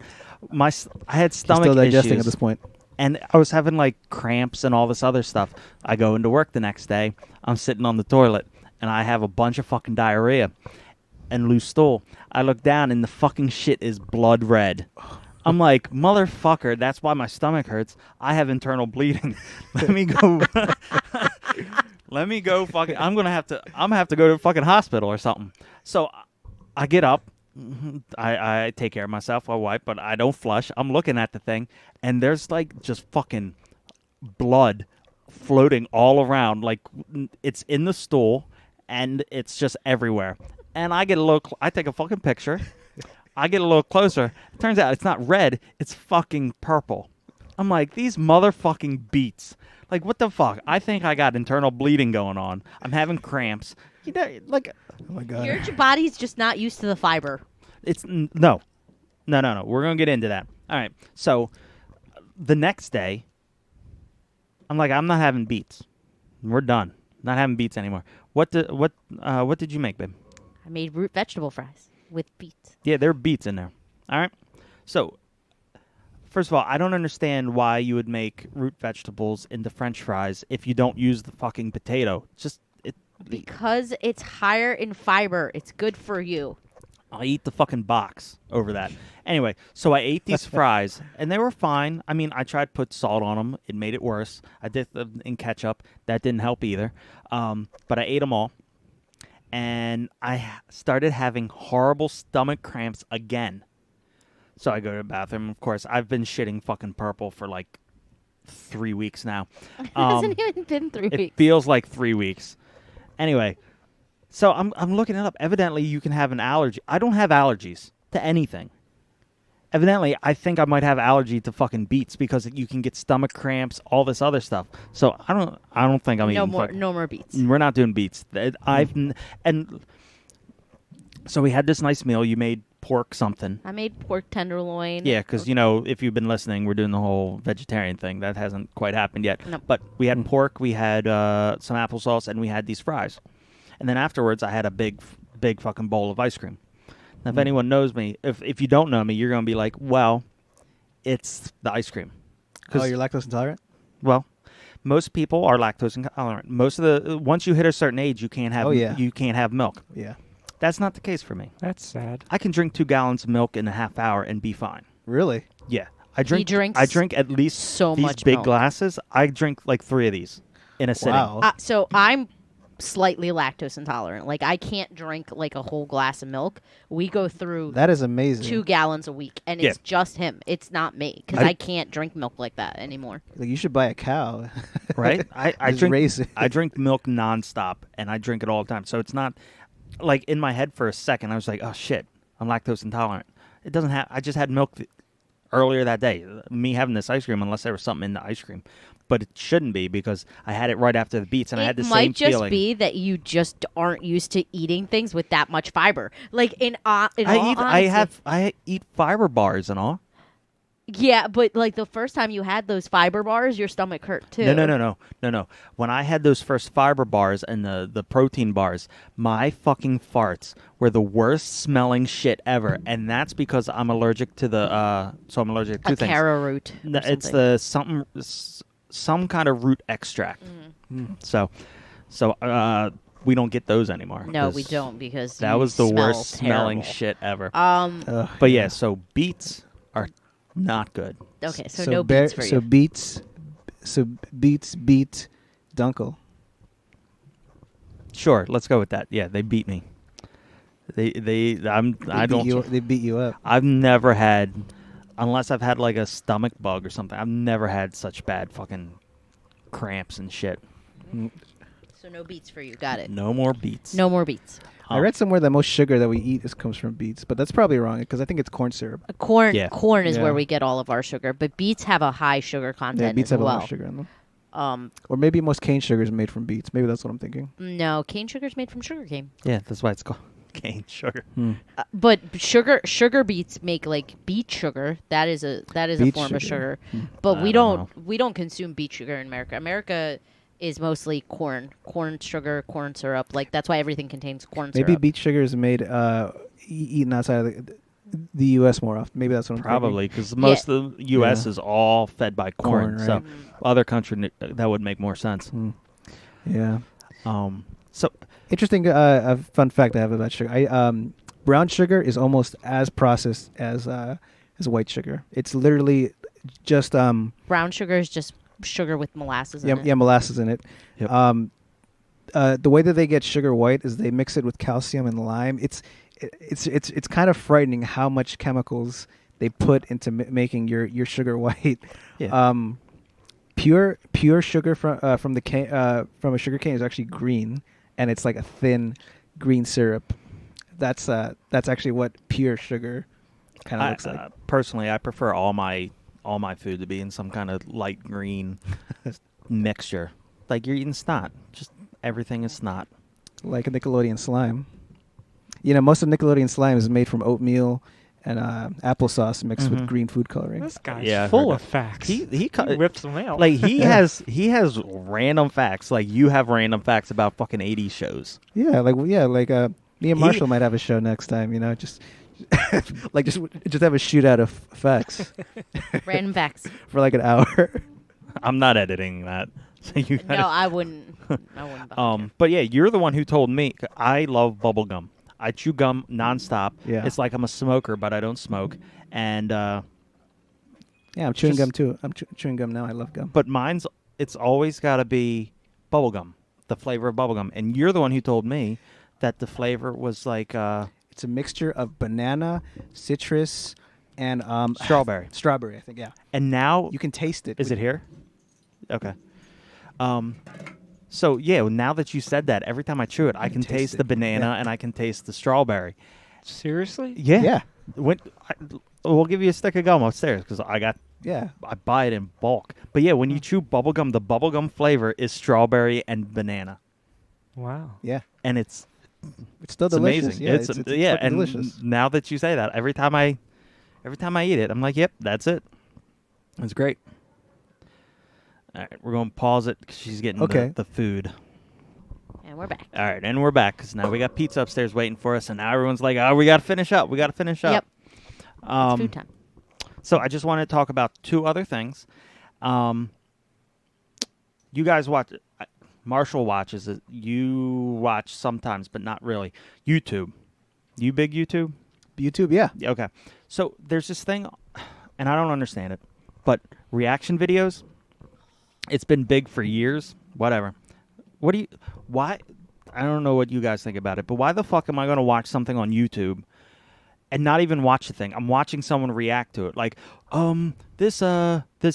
I had He's stomach still digesting issues, at this point. and I was having like cramps and all this other stuff. I go into work the next day. I'm sitting on the toilet, and I have a bunch of fucking diarrhea and loose stool. I look down, and the fucking shit is blood red. I'm like, motherfucker, that's why my stomach hurts. I have internal bleeding. Let me go. Let me go fucking I'm gonna have to go to a fucking hospital or something. So I get up. I take care of myself. I wipe, but I don't flush. I'm looking at the thing, and there's like just fucking blood floating all around. Like it's in the stool, and it's just everywhere. And I get a little. I take a fucking picture. I get a little closer. It turns out it's not red. It's fucking purple. I'm like, these motherfucking beets. Like, what the fuck? I think I got internal bleeding going on. I'm having cramps. You know, like, Oh my god. Your body's just not used to the fiber. no. We're going to get into that. All right. So, the next day, I'm like, I'm not having beets. We're done. Not having beets anymore. What did you make, babe? I made root vegetable fries with beets. Yeah, there are beets in there. All right. So, first of all, I don't understand why you would make root vegetables into French fries if you don't use the fucking potato. Because it's higher in fiber. It's good for you. I'll eat the fucking box over that. Anyway, so I ate these fries, and they were fine. I mean, I tried to put salt on them. It made it worse. I did them in ketchup. That didn't help either. But I ate them all, and I started having horrible stomach cramps again. So I go to the bathroom. Of course, I've been shitting fucking purple for like 3 weeks now. It hasn't even been 3 It weeks. feels like 3 weeks. Anyway, so I'm looking it up. Evidently, you can have an allergy. I don't have allergies to anything. Evidently, I think I might have allergy to fucking beets because you can get stomach cramps, all this other stuff. So I don't think I'm eating. No more beets. We're not doing beets. And so we had this nice meal. You made pork something. I made pork tenderloin. Yeah, because, if you've been listening, we're doing the whole vegetarian thing. That hasn't quite happened yet. Nope. But we had pork, we had some applesauce, and we had these fries. And then afterwards, I had a big fucking bowl of ice cream. Now, if anyone knows me, if you don't know me, you're going to be like, well, it's the ice cream. Oh, you're lactose intolerant? Well, most people are lactose intolerant. Once you hit a certain age, you can't have you can't have milk. Yeah. That's not the case for me. That's sad. I can drink 2 gallons of milk in a half hour and be fine. Really? Yeah, I drink. drinks I drink at least so these much big milk. glasses. I drink like 3 of these in a sitting. Wow. So I'm slightly lactose intolerant. Like I can't drink like a whole glass of milk. We go through That is amazing. 2 gallons a week, and it's Yeah. just him. It's not me because I- I can't drink milk like that anymore. Like you should buy a cow. Right? I Just drink. raise it. I drink milk nonstop, and I drink it all the time. So it's not like in my head for a second. I was like, "Oh shit, I'm lactose intolerant." It doesn't have. I just had milk earlier that day. Me having this ice cream, unless there was something in the ice cream, but it shouldn't be because I had it right after the beets, and I had the It same might just feeling. be that you just aren't used to eating things with that much fiber. Like in all I eat fiber bars and all. Yeah, but like the first time you had those fiber bars, your stomach hurt too. No. When I had those first fiber bars and the protein bars, my fucking farts were the worst smelling shit ever, and that's because I'm allergic to so I'm allergic to A things. carrot root. No, or it's something. some kind of root extract. Mm. So we don't get those anymore. No, we 'cause don't because that you was the smell worst smelling terrible. shit ever. Ugh, But yeah, so beets are not good. Okay, so no bear- beets for so you. beets, beat Dunkel. Sure, let's go with that. Yeah, they beat me. I don't. They beat you up. I've never had, unless I've had like a stomach bug or something. I've never had such bad fucking cramps and shit. So no beets for you. Got it. No more beets. No more beets. I read somewhere that most sugar that we eat comes from beets, but that's probably wrong because I think it's corn syrup. Corn. Yeah. Corn is Yeah. where we get all of our sugar, but beets have a high sugar content Yeah, beets as have a well. lot of sugar in them. Um, Or maybe most cane sugar is made from beets. Maybe that's what I'm thinking. no, cane sugar is made from sugar cane. Yeah, that's why it's called cane sugar. But sugar beets make like beet sugar. That is a Beet form of sugar. sugar. But I we don't don't consume beet sugar in America. America is mostly corn sugar, corn syrup. Like that's why everything contains corn Maybe syrup. beet sugar is made eaten outside of the U.S. more often. Maybe that's what I'm Probably because most of the U.S. Yeah. is all fed by corn. Corn, So right. other country that would make more sense. thinking. Yeah. So Interesting a fun fact I have about sugar. Brown sugar is almost as processed as white sugar. It's literally just Brown sugar is just sugar with molasses in it. molasses in it. Yep. The way that they get sugar white is they mix it with calcium and lime. It's kind of frightening how much chemicals they put into making your sugar white. yeah. Pure sugar from the cane from a sugar cane is actually green, and it's like a thin green syrup. That's actually what pure sugar kind of looks like. Personally, I prefer all my food to be in some kind of light green mixture. Like you're eating snot. Just everything is snot. Like a Nickelodeon slime. Most of Nickelodeon slime is made from oatmeal and applesauce mixed with Mhm. green food coloring. This guy's Yeah, I've full heard of facts. He whips them out. like he has random facts. Like you have random facts about fucking 80s shows. Yeah, me and He- Marshall might have a show next time. Just just have a shootout of facts Random facts. for like an hour. I'm not editing that. So you No, gotta, I wouldn't. Volunteer. but yeah, you're the one who told me. I love bubble gum. I chew gum nonstop. Yeah. It's like I'm a smoker, but I don't smoke. And Yeah, I'm chewing Just- gum too. I'm chewing gum now. I love gum. but it's always got to be bubble gum, the flavor of bubble gum. And you're the one who told me that the flavor was like It's a mixture of banana, citrus, and strawberry. Strawberry, I think. Yeah, And now you can taste it. is it here? Okay. So yeah, now that you said that, every time I chew it, I can taste it. the banana Yeah. and I can taste the strawberry. Seriously? Yeah. Yeah, We'll give you a stick of gum upstairs because yeah. I buy it in bulk. But yeah, when you chew bubble gum, the bubble gum flavor is strawberry and banana, Wow. Yeah, and it's still delicious. amazing. Yeah, it's fucking and delicious. now that you say that, every time I eat it, I'm like, yep, that's it. It's great. All right, we're going to pause it because she's getting Okay. the food. And we're back. All right, and we're back because now we got pizza upstairs waiting for us, and now everyone's like, "Oh, we got to finish up. We got to finish up." Yep. It's food time. So I just want to talk about two other things. You guys watch. Marshall watches it. You watch sometimes, but not really. YouTube. You big YouTube? YouTube, yeah. Yeah, okay. So there's this thing, and I don't understand it, but reaction videos. It's been big for years. Whatever. Why? I don't know what you guys think about it, but why the fuck am I going to watch something on YouTube and not even watch the thing? I'm watching someone react to it. Like, this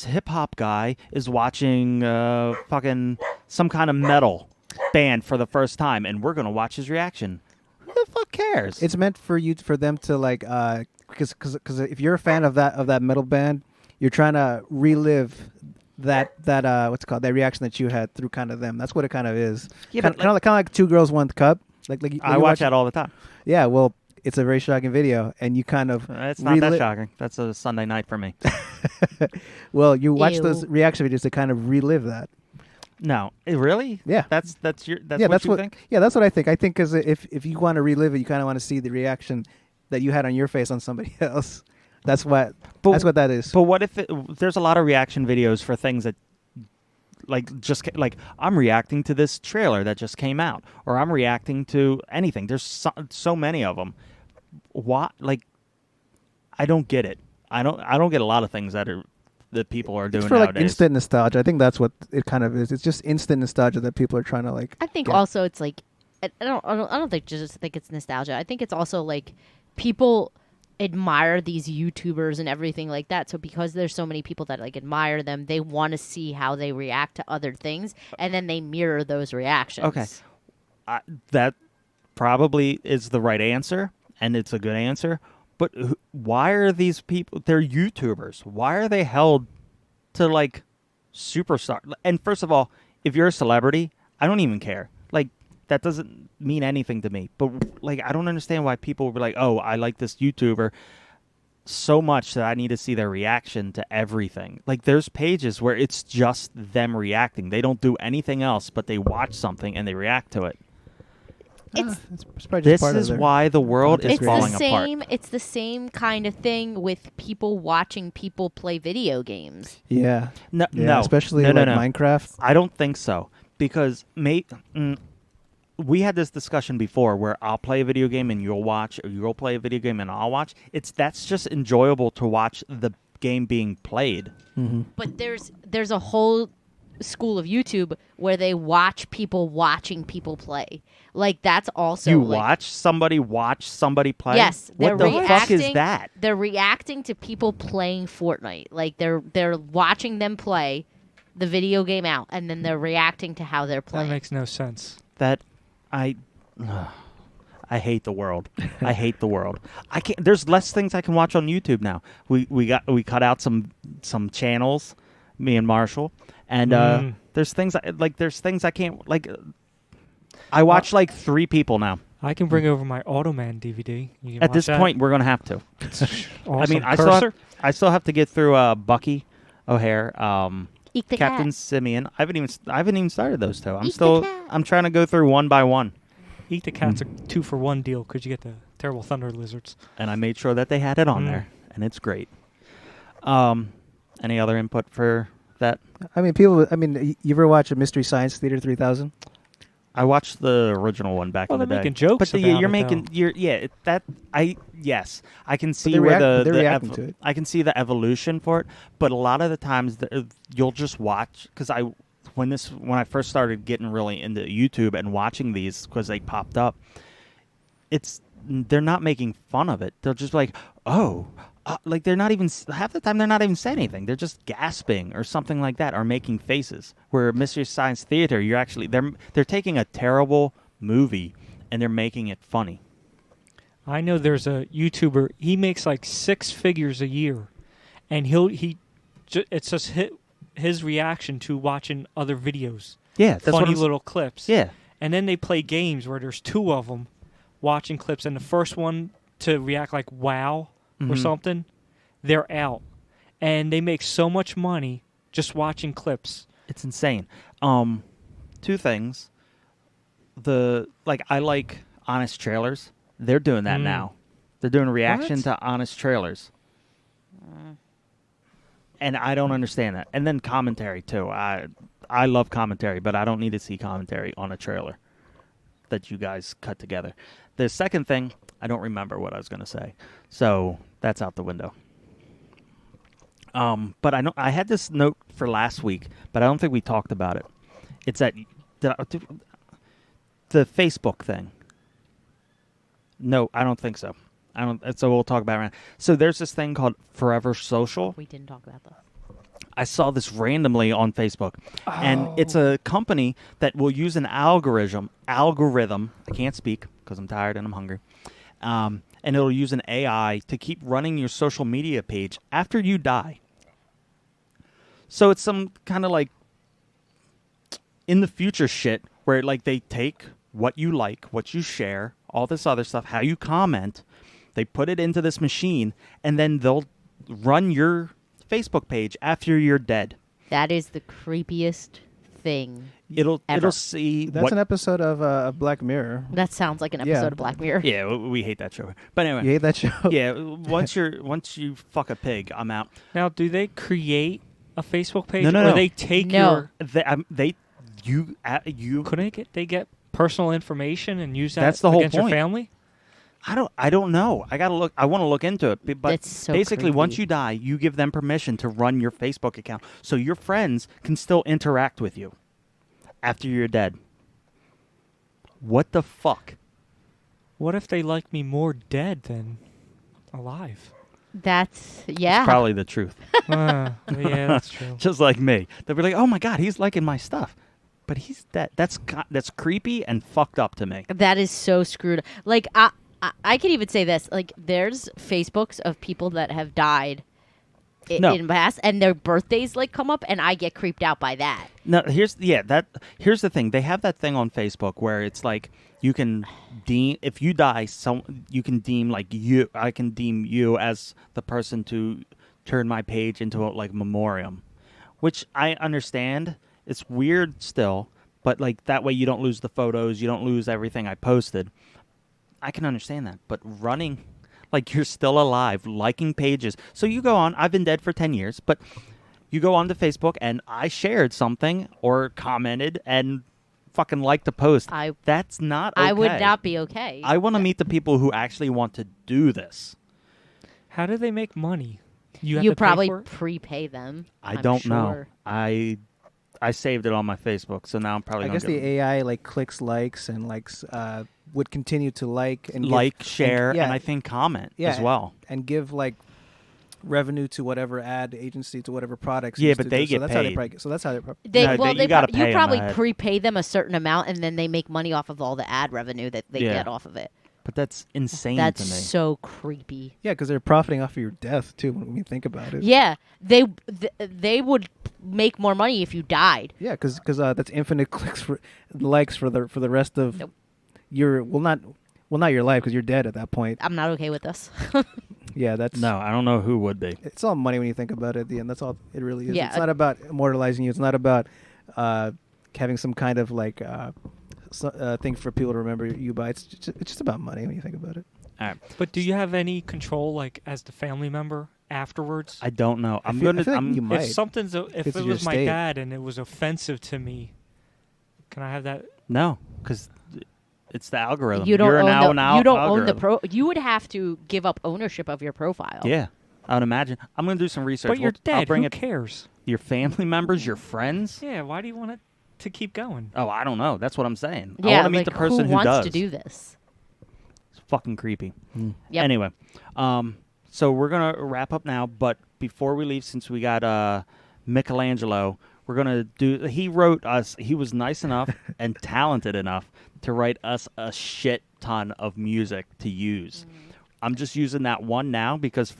hip hop guy is watching fucking some kind of metal band for the first time, and we're going to watch his reaction. Who the fuck cares? It's meant for them to like because if you're a fan of that metal band, you're trying to relive that what's it called, that reaction that you had through kind of them. That's what it kind of is. Yeah, kind but of like Two Girls One Cup. Like I you watch that all the time. Yeah, well, it's a very shocking video, and you kind of It's not that shocking. That's a Sunday night for me. Well, you watch Ew. those reaction videos to kind of relive that. No, really? Yeah. That's what that's you think? Yeah, that's what I think. I think because if you want to relive it, you kind of want to see the reaction that you had on your face on somebody else. That's what that is. But what if there's a lot of reaction videos for things that like I'm reacting to this trailer that just came out, or I'm reacting to anything. There's so many of them. Why? Like, I don't get it. I don't get a lot of things that people are doing It's for like nowadays. instant nostalgia. I think that's what it kind of is. It's just instant nostalgia that people are trying to like. I think get. also it's like I don't think just think it's nostalgia. I think it's also like people admire these YouTubers and everything like that. So because there's so many people that like admire them, they want to see how they react to other things, and then they mirror those reactions. Okay. That probably is the right answer, and it's a good answer. But why are these people? They're YouTubers. Why are they held to like superstar? And first of all, if you're a celebrity, I don't even care. Like that doesn't mean anything to me. But like I don't understand why people will be like, "Oh, I like this YouTuber so much that I need to see their reaction to everything." Like there's pages where it's just them reacting. They don't do anything else, but they watch something and they react to it. It's probably just This part of is their why the world is content it's falling the apart. same. It's the same kind of thing with people watching people play video games. Yeah. No, Yeah, no, especially no, like no. Minecraft. I don't think so because we had this discussion before where I'll play a video game and you'll watch, or you'll play a video game and I'll watch. That's just enjoyable to watch the game being played. But there's a whole school of YouTube where they watch people watching people play. Like that's also You like, watch somebody play. Yes, What they're the fuck is reacting- that? They're reacting to people playing Fortnite. Like they're watching them play the video game out, and then they're reacting to how they're That playing. makes no sense. That I hate the world. I hate the world. I can't. There's less things I can watch on YouTube now. We cut out some channels, me and Marshall, and there's things I can't like. I watch like 3 people now. I can bring over my Automan DVD. You can At watch this that. point, we're gonna have to. I mean, Awesome. I still have to get through Bucky O'Hare, Eat the Captain cat. Simeon. I haven't even started those 2. Eat the cat. I'm trying to go through one by one, Eat the Cat's a 2-for-1 deal because you get the terrible thunder lizards. and I made sure that they had it on there, and it's great. Any other input for that? I mean, you ever watch a Mystery Science Theater 3000? I watched the original one back Well, in the they're day. making jokes but about you're it, making though. yes, I can see they're where they're reacting to it. I can see the evolution for it. But a lot of the times you'll just watch because when I first started getting really into YouTube and watching these because they popped up, they're not making fun of it. They'll just be like, oh. Like they're not even half the time they're not even saying anything. They're just gasping or something like that, or making faces. Where Mystery Science Theater, they're taking a terrible movie and they're making it funny. I know there's a YouTuber. He makes like 6 figures a year, and it's just his reaction to watching other videos. Yeah, that's funny what little clips. Yeah, And then they play games where there's 2 of them watching clips, and the first one to react like wow or Mhm. something, they're out. And they make so much money just watching clips. it's insane. 2 things. I like honest trailers. They're doing that now. They're doing reaction What? to honest trailers. And I don't understand that. And then commentary too. I love commentary, but I don't need to see commentary on a trailer that you guys cut together. The second thing, I don't remember what I was going to say. So that's out the window. But I had this note for last week, but I don't think we talked about it. It's that the Facebook thing. No, I don't think so. So we'll talk about it. So there's this thing called Forever Social. We didn't talk about that. I saw this randomly on Facebook, and it's a company that will use an algorithm. I can't speak because I'm tired and I'm hungry. And it'll use an AI to keep running your social media page after you die. So it's some kind of like in the future shit where like they take what you like, what you share, all this other stuff, how you comment, they put it into this machine, and then they'll run your Facebook page after you're dead. That is the creepiest thing. It'll Ever. see That's what. an episode of Black Mirror. That sounds like an Yeah. episode of Black Mirror. Yeah, we hate that show. But anyway, You hate that show? yeah. Once you fuck a pig, I'm out. Now, do they create a Facebook page, No, or no. they take No. your? Couldn't they get personal information and use that That's the whole against point. your family? I don't know. I gotta look. I want to look into it. But That's so basically, once creepy. you die, you give them permission to run your Facebook account, so your friends can still interact with you after you're dead. What the fuck? What if they like me more dead than? alive. That's yeah. Probably the truth. Yeah, that's true. Just like me. They'll be like, "Oh my God, he's liking my stuff," but he's dead. That's creepy and fucked up to me. That is so screwed. Like I could even say this. Like there's Facebooks of people that have died No. in the past, and their birthdays like come up, and I get creeped out by that. No, here's the thing. They have that thing on Facebook where it's like you can deem if you die, you can deem like you. I can deem you as the person to turn my page into a like memoriam, which I understand. It's weird still, but like that way you don't lose the photos, you don't lose everything I posted. I can understand that, but running like you're still alive, liking pages. So you go on. I've been dead for 10 years, but you go on to Facebook and I shared something or commented and fucking liked a post. That's not okay. I would not be okay. I want to meet the people who actually want to do this. How do they make money? You have You to pay probably for it? prepay them. I'm don't know. sure. I saved it on my Facebook, so now I'm probably I gonna guess the AI like clicks likes and likes would continue to like and give, share, yeah, and I think comment yeah, as well. and give like revenue to whatever ad agency to whatever products. Yeah, used but to they do. get so that's How they paid. probably, so that's how they. They, No, well, you they gotta you pay 'em probably ahead. prepay them a certain amount, and then they make money off of all the ad revenue that they Yeah. get off of it. But that's insane That's to me. so creepy. Yeah, because they're profiting off of your death too. When you think about it. Yeah, they would make more money if you died. Yeah, because that's infinite clicks for likes for the rest of Nope. your not your life because you're dead at that point. I'm not okay with this. Yeah, that's No, I don't know who would be. It's all money when you think about it. At the end, that's all it really is. Yeah. It's not about immortalizing you. It's not about having some kind of like thing for people to remember you by. It's just about money when you think about it. All right. But do you have any control, like as the family member afterwards? I don't know. I feel like you might. If something's if It's it your was my state. dad and it was offensive to me, can I have that? No, because it's the algorithm. You don't You're own now the, an you don't own the algorithm. You would have to give up ownership of your profile. Yeah, I would imagine. I'm going to do some research. But you're I'll dead. bring Who it. cares? Your family members, your friends. Yeah. Why do you want it to keep going? Oh, I don't know. That's what I'm saying. I Yeah, want to meet like the person who wants does. to do this? It's fucking creepy. Yep. Anyway, so we're gonna wrap up now. But before we leave, since we got Michelangelo, we're gonna do. He wrote us. He was nice enough and talented enough to write us a shit ton of music to use. I'm just using that one now because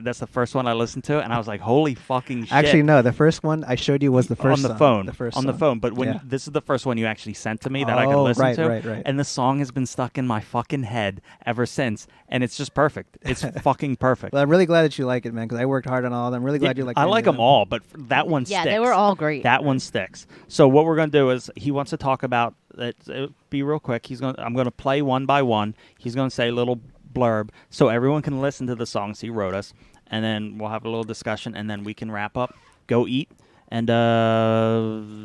that's the first one I listened to, and I was like, "Holy fucking shit!" Actually, no. The first one I showed you was the first on the song. phone. The first on the song. phone. But when Yeah. this is the first one you actually sent to me that I could Oh, listen right, to, right. and the song has been stuck in my fucking head ever since, and it's just perfect. It's fucking perfect. Well, I'm really glad that you like it, man. Because I worked hard on all of them. I'm really glad you like. I any like of them all, but that one Yeah, sticks. they were all great. That one sticks. So what we're gonna do is he wants to talk about it. Be real quick. I'm gonna play one by one. He's gonna say a little blurb so everyone can listen to the songs he wrote us, and then we'll have a little discussion, and then we can wrap up, go eat, and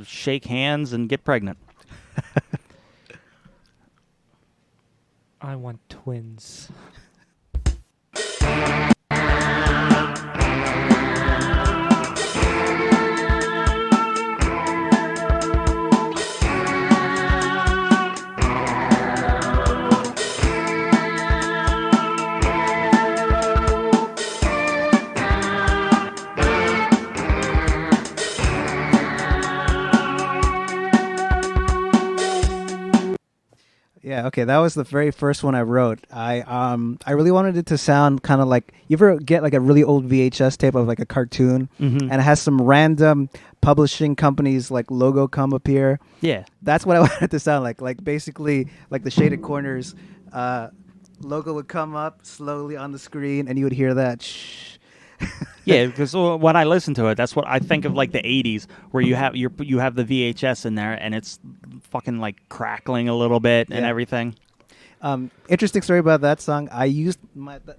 shake hands and get pregnant. I want twins. Yeah, okay, that was the very first one I wrote. I really wanted it to sound kind of like, you ever get like a really old VHS tape of like a cartoon, Mm-hmm. and it has some random publishing company's like logo come up here. Yeah. That's what I wanted it to sound like. Like basically, like the Shaded Corners logo would come up slowly on the screen, and you would hear that shh. Yeah, because when I listen to it, that's what I think of, like the '80s, where you have the VHS in there, and it's fucking like crackling a little bit and Yeah. everything. Interesting story about that song. I used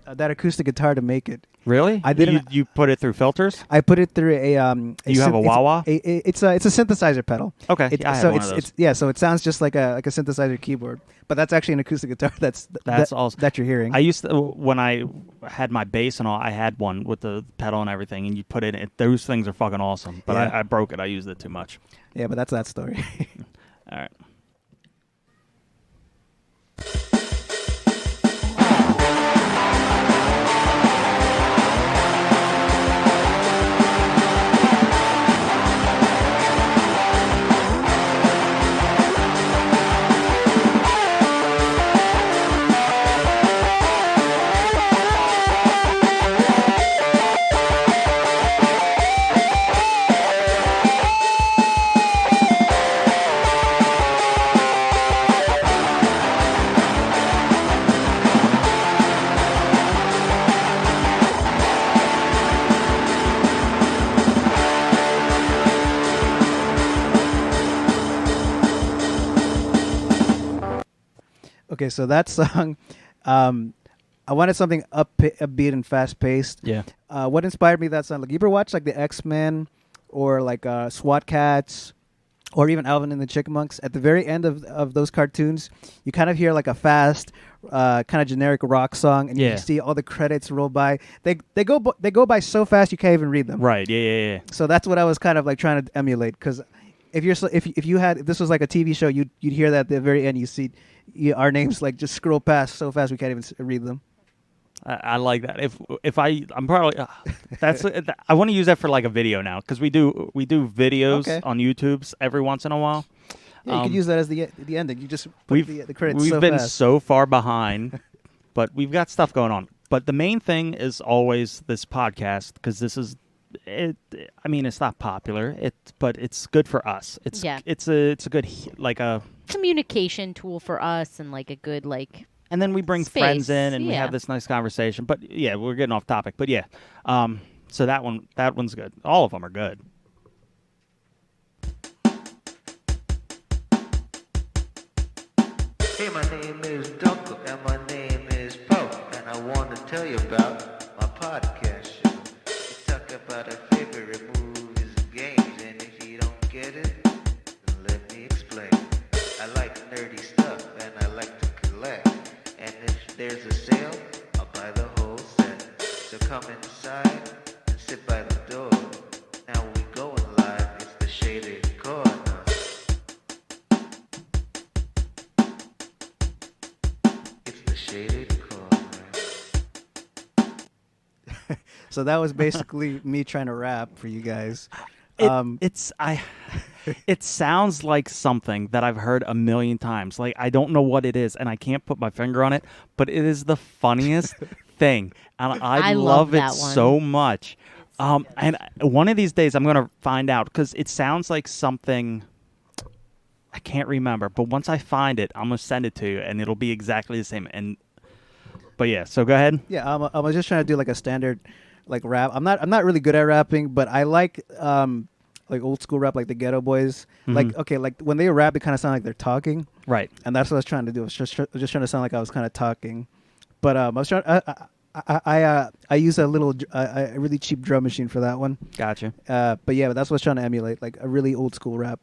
that acoustic guitar to make it. Really? I didn't- You put it through filters? I put it through a. You have a wah-wah? It's a synthesizer pedal. Okay, It, yeah, I had so one it's of those. it's yeah. So it sounds just like a synthesizer keyboard, but that's actually an acoustic guitar. That's awesome. that you're hearing. I used to, when I had my bass and all, I had one with the pedal and everything, and you put it in. Those things are fucking awesome, but Yeah. I broke it. I used it too much. Yeah, but that's that story. All right. Okay, so that song, I wanted something upbeat and fast paced. Yeah. What inspired me that song? Like, you ever watch like the X-Men or like SWAT Cats or even Alvin and the Chipmunks? At the very end of those cartoons, you kind of hear like a fast, kind of generic rock song, and Yeah. you see all the credits roll by. They go by so fast you can't even read them. Right. Yeah. So that's what I was kind of like trying to emulate, because if this was like a TV show, you'd hear that at the very end. You see our names like just scroll past so fast we can't even read them. I like that. If I'm probably that's I want to use that for like a video now, because we do videos Okay. on YouTube's every once in a while. Yeah, you could use that as the ending. You just put the credits we've so been fast. so far behind, but we've got stuff going on. But the main thing is always this podcast, because this is it. I mean, it's not popular, but it's good for us. It's a good like a communication tool for us, and like a good like. And then we bring Space, friends in, and we yeah. have this nice conversation. But yeah, we're getting off topic. But yeah, so that one's good. All of them are good. Hey, my name is Dunkel, and my name is Poe, and I want to tell you about my podcast show. We talk about our favorite movies and games, and if you don't get it, then let me explain. I like nerdy stuff, and I like to collect, and if there's a sale, I'll buy the whole set. So come inside and sit by the door. Now we going live, it's the Shaded Corner. It's the Shaded Corner. So that was basically me trying to rap for you guys. It sounds like something that I've heard a million times. Like, I don't know what it is, and I can't put my finger on it, but it is the funniest thing, and I love love it that one. so much. And one of these days I'm gonna find out, because it sounds like something I can't remember. But once I find it, I'm gonna send it to you, and it'll be exactly the same. But yeah, so go ahead. Yeah, I was just trying to do like a standard like rap. I'm not really good at rapping, but I like old school rap, like the Ghetto Boys. Like, okay, like when they rap, it kind of sound like they're talking, Right. and that's what I was trying to do. I was just trying to sound like I was kind of talking, but I was trying. I use a really cheap drum machine for that one. Gotcha. But yeah, that's what I was trying to emulate, like a really old school rap.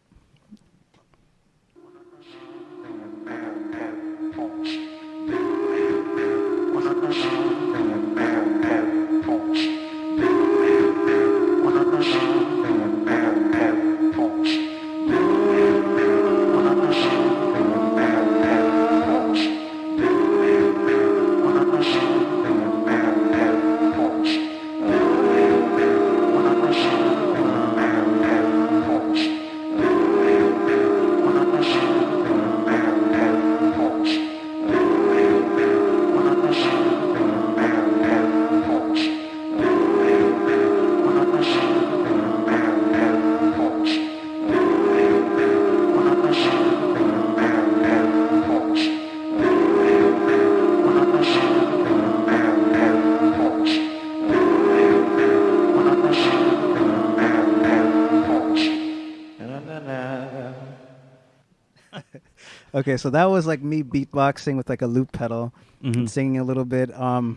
Okay, so that was like me beatboxing with like a loop pedal and singing a little bit. What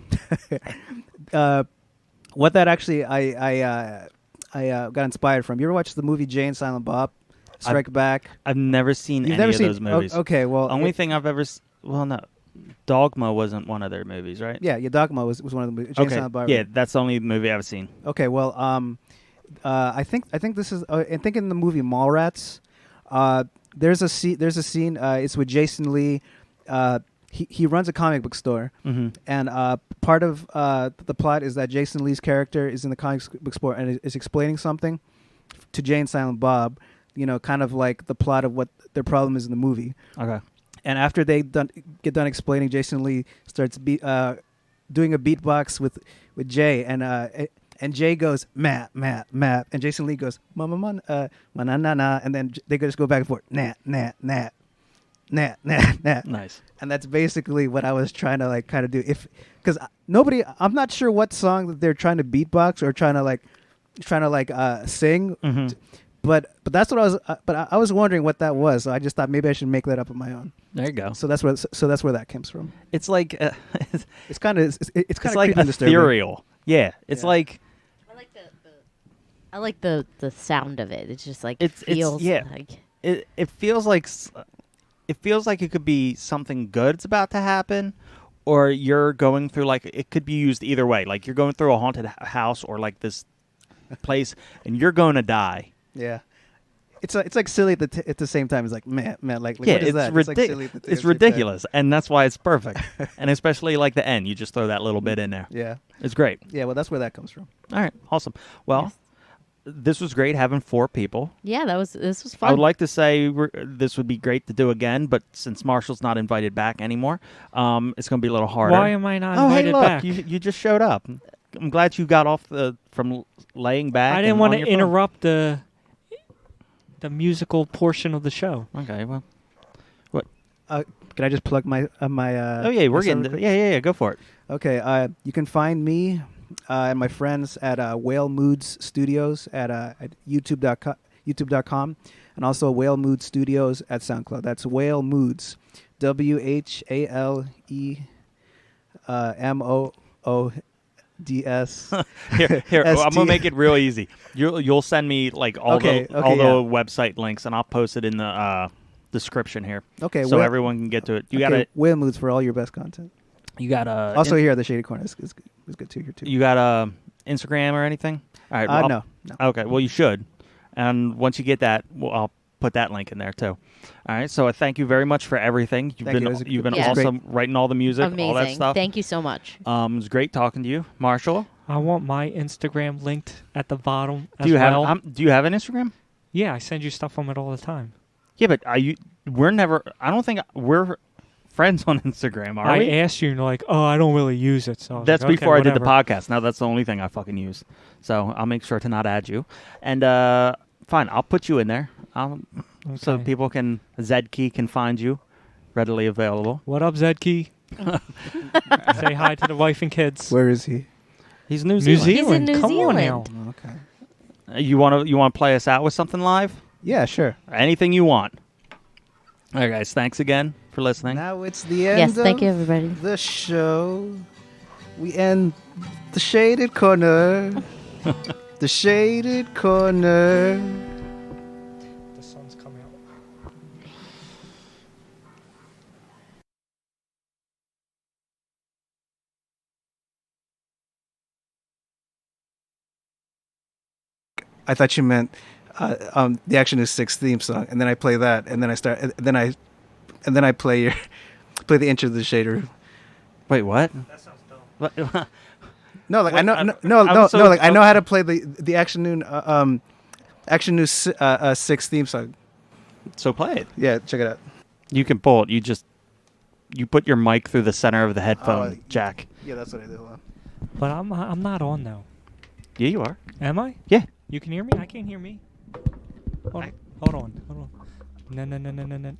that actually I got inspired from. You ever watch the movie Jay and Silent Bob Strike Back? I've never seen You've any never of seen those movies. Okay, well, Only thing I've ever well, no, Dogma wasn't one of their movies, right? yeah, Dogma was one of the movies. Jay and Okay. Silent Bob. Yeah, that's the only movie I've seen. Okay, well, I think this is. I think in the movie Mallrats, there's a scene. It's with Jason Lee. He runs a comic book store, and part of the plot is that Jason Lee's character is in the comic book store and is explaining something to Jay and Silent Bob. You know, kind of like the plot of what their problem is in the movie. Okay. And after they get done explaining, Jason Lee starts doing a beatbox with Jay, and Jay goes map, and Jason Lee goes ma na na, and then they just go back and forth nat. Nice. And that's basically what I was trying to like kind of do. Because I'm not sure what song that they're trying to beatbox or trying to like sing. But that's what I was. But I was wondering what that was. So I just thought maybe I should make that up on my own. There you go. So that's where that comes from. It's like It's kind of it's kind of like ethereal. Yeah, it's Yeah. like I like the sound of it. It's just like It's- feels yeah. like it feels like it could be something good's about to happen, or you're going through like it could be used either way. Like you're going through a haunted house or like this place, and you're going to die. Yeah. It's like silly at the same time. It's like man, like Yeah, what is it's that? ridiculous. Like silly at the It's same time. ridiculous, and that's why it's perfect. And especially like the end, you just throw that little bit in there. Yeah. It's great. Yeah. Well, that's where that comes from. All right, awesome. Well, this was great having 4 people. yeah. This was fun. I would like to say this would be great to do again, but since Marshall's not invited back anymore, it's going to be a little harder. Why am I not Oh, hey, invited look, back? you just showed up. I'm glad you got off from laying back. I didn't and want on to your phone. interrupt the musical portion of the show. Okay, well. Can I just plug my Oh yeah, we're my getting. server? Yeah. Go for it. Okay. You can find me and my friends at Whale Moods Studios at YouTube.com, and also Whale Mood Studios at SoundCloud. That's Whale Moods, WHALEMOODS. Here, I'm ST. gonna make it real easy. You'll send me like all Okay, the all okay, the yeah. website links, and I'll post it in the description here, Okay. so Whale- everyone can get to it. You okay, got Whale Moods for all your best content. Also here at the Shady Corner is good too here too. you got a Instagram or anything? All right. Well, No. Okay. Well, you should, and once you get that, I'll put that link in there too. All right. So I thank you very much for everything. You've Thank been you. It was- you've been Yeah. awesome writing all the music, Amazing. all that stuff. Thank you so much. It was great talking to you, Marshall. I want my Instagram linked at the bottom as Do you well. have do you have an Instagram? Yeah, I send you stuff from it all the time. Yeah, but we're never. I don't think we're friends on Instagram, are I we? asked you, and you're like, "Oh, I don't really use it." So I was That's like, okay, before I did the whatever. podcast. Now that's the only thing I fucking use. So I'll make sure to not add you. And fine, I'll put you in there. So Okay. people can Zedkey can find you readily available. What up, Zedkey? Say hi to the wife and kids. Where is he? He's New New Zealand. Zealand. New Come on now. Zealand. Okay. You want to play us out with something live? Yeah, sure. Anything you want. All right, guys. Thanks again for listening. Now it's the end. Yes, thank of you, everybody. The show. We end the Shaded Corner. The Shaded Corner. The sun's coming out. I thought you meant the Action News 6 theme song, and then I play that, and then I play your play the intro of the Shader. Wait, what? That sounds dumb. What? No, like What? I know, I'm- no, I'm no, so- no, like I know how to play the Action News 6 theme song. So play it. Yeah, check it out. You can pull it. You put your mic through the center of the headphone jack. Yeah, that's what I did. Hold on. But I'm not on though. Yeah, you are. Am I? Yeah. You can hear me? I can't hear me. Hold on. No.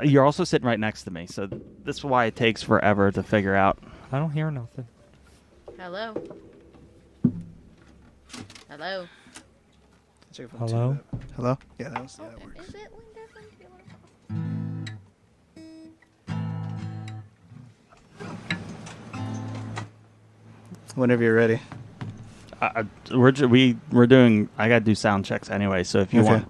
You're also sitting right next to me, so this is why it takes forever to figure out. I don't hear nothing. Hello. Hello. Check it out. Hello? Hello. Yeah, that works. Is it Whenever you're ready. We're doing. I gotta do sound checks anyway. So if you Okay. want,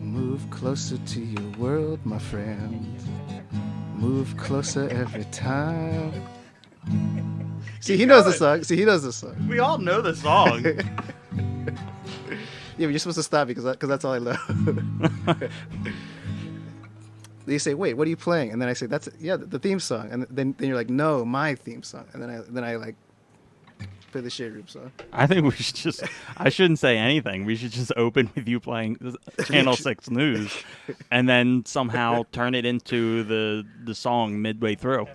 Move closer to your world, my friend. Move closer every time. See, he knows the song. we all know the song. Yeah, but you're supposed to stop because that's all I know. They say, "Wait, what are you playing?" And then I say, "That's the theme song." And then you're like, "No, my theme song." And then I like play the Shade Room song. I think we should just. I shouldn't say anything. We should just open with you playing Channel 6 News, and then somehow turn it into the song midway through.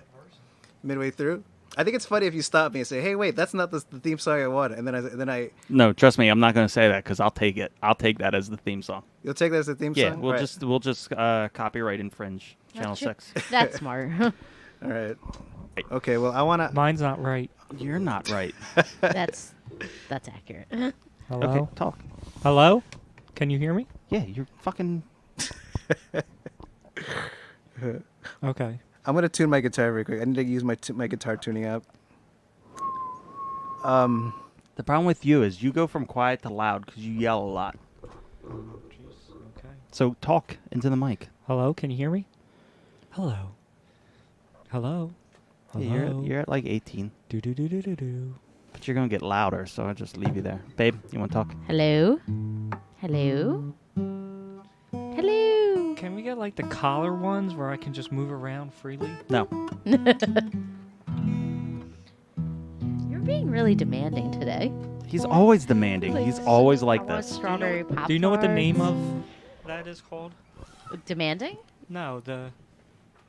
Midway through. I think it's funny if you stop me and say, "Hey, wait, that's not the theme song I wanted," and then I No, trust me, I'm not going to say that because I'll take it. I'll take that as the theme song. you'll take that as the theme Yeah, song. we'll Right. just copyright infringe Channel 6. That's smart. All right. Okay. Well, I wanna. Mine's not right. You're not right. that's accurate. Hello? Okay, talk. Hello? Can you hear me? Yeah, you're fucking. Okay. I'm gonna tune my guitar very quick. I need to use my guitar tuning app. The problem with you is you go from quiet to loud because you yell a lot. Jeez. Okay. So talk into the mic. Hello? Can you hear me? Hello? Hello? Hello? Yeah, you're at like 18, Do do do do do do. but you're gonna get louder, so I'll just leave you there. Babe, you want to talk? Hello? Hello? Hello? Can we get like the collar ones where I can just move around freely? No. You're being really demanding today. He's always demanding. He's always like I want this. strawberry pop. Do you know what the name of that is called? Demanding? No, the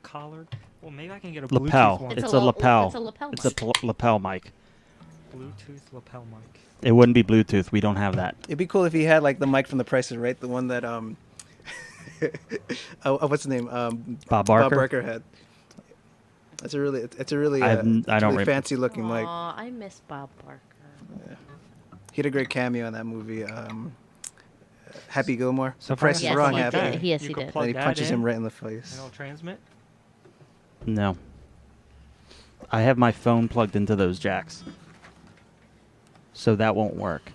collar. Well, maybe I can get a Lapel. Bluetooth one. It's a lapel. It's a lapel. It's a lapel mic. Bluetooth lapel mic. It wouldn't be Bluetooth. We don't have that. It'd be cool if he had like the mic from The Price is Right, the one that what's his name? Bob Barker? Bob Barker had. It's a really I it's a don't really rem- fancy looking mic. Aw, I miss Bob Barker. He had a great cameo in that movie. Happy Gilmore. So The Price is Yes, Wrong. he Happy. did. Yes, You he could did. plug And he that punches in, him right in the face. and it'll transmit. No. I have my phone plugged into those jacks. So that won't work.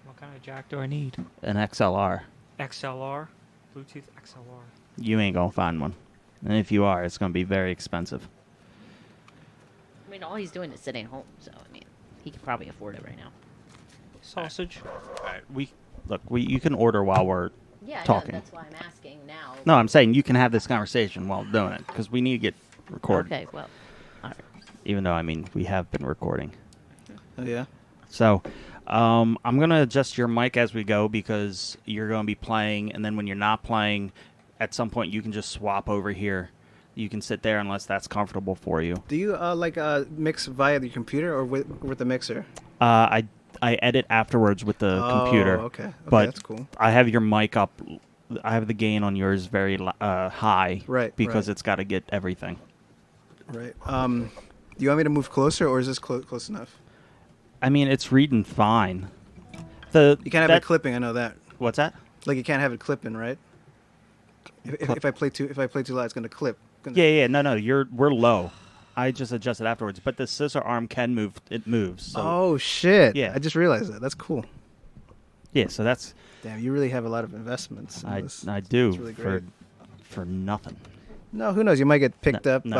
What kind of jack do I need? An XLR. XLR, Bluetooth XLR. You ain't gonna find one. And if you are, it's gonna be very expensive. I mean, all he's doing is sitting home, so I mean, he could probably afford it right now. Sausage. You can order while we're Yeah, talking. that's why I'm asking now. No, I'm saying you can have this conversation while doing it because we need to get recorded. Okay, well, all right. Even though, I mean, we have been recording. Oh yeah. So, I'm going to adjust your mic as we go because you're going to be playing, and then when you're not playing, at some point you can just swap over here. You can sit there unless that's comfortable for you. Do you mix via the computer or with the mixer? I edit afterwards with the computer. Okay. Okay, but that's cool. I have your mic up. I have the gain on yours very high. Right, Because right. it's got to get everything. Right. Do you want me to move closer, or is this close enough? I mean, it's reading fine. You can't have it clipping. I know that. What's that? Like you can't have it clipping, right? If I play too loud, it's gonna clip. Yeah. No. We're low. I just adjust it afterwards. But the scissor arm can move. It moves. So, Oh shit! Yeah. I just realized that. That's cool. yeah. So that's Damn, you really have a lot of investments. In this. I do It's really great. for nothing. No, who knows? You might get picked No, up no,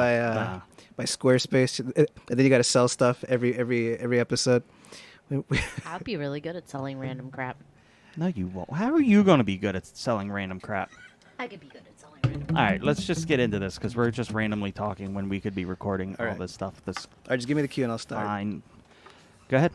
by Squarespace, and then you got to sell stuff every episode. I'd be really good at selling random crap. No, you won't. How are you going to be good at selling random crap? I could be good at selling random. All right, let's just get into this because we're just randomly talking when we could be recording all right. this stuff. This All right, just give me the cue and I'll start. fine. Go ahead.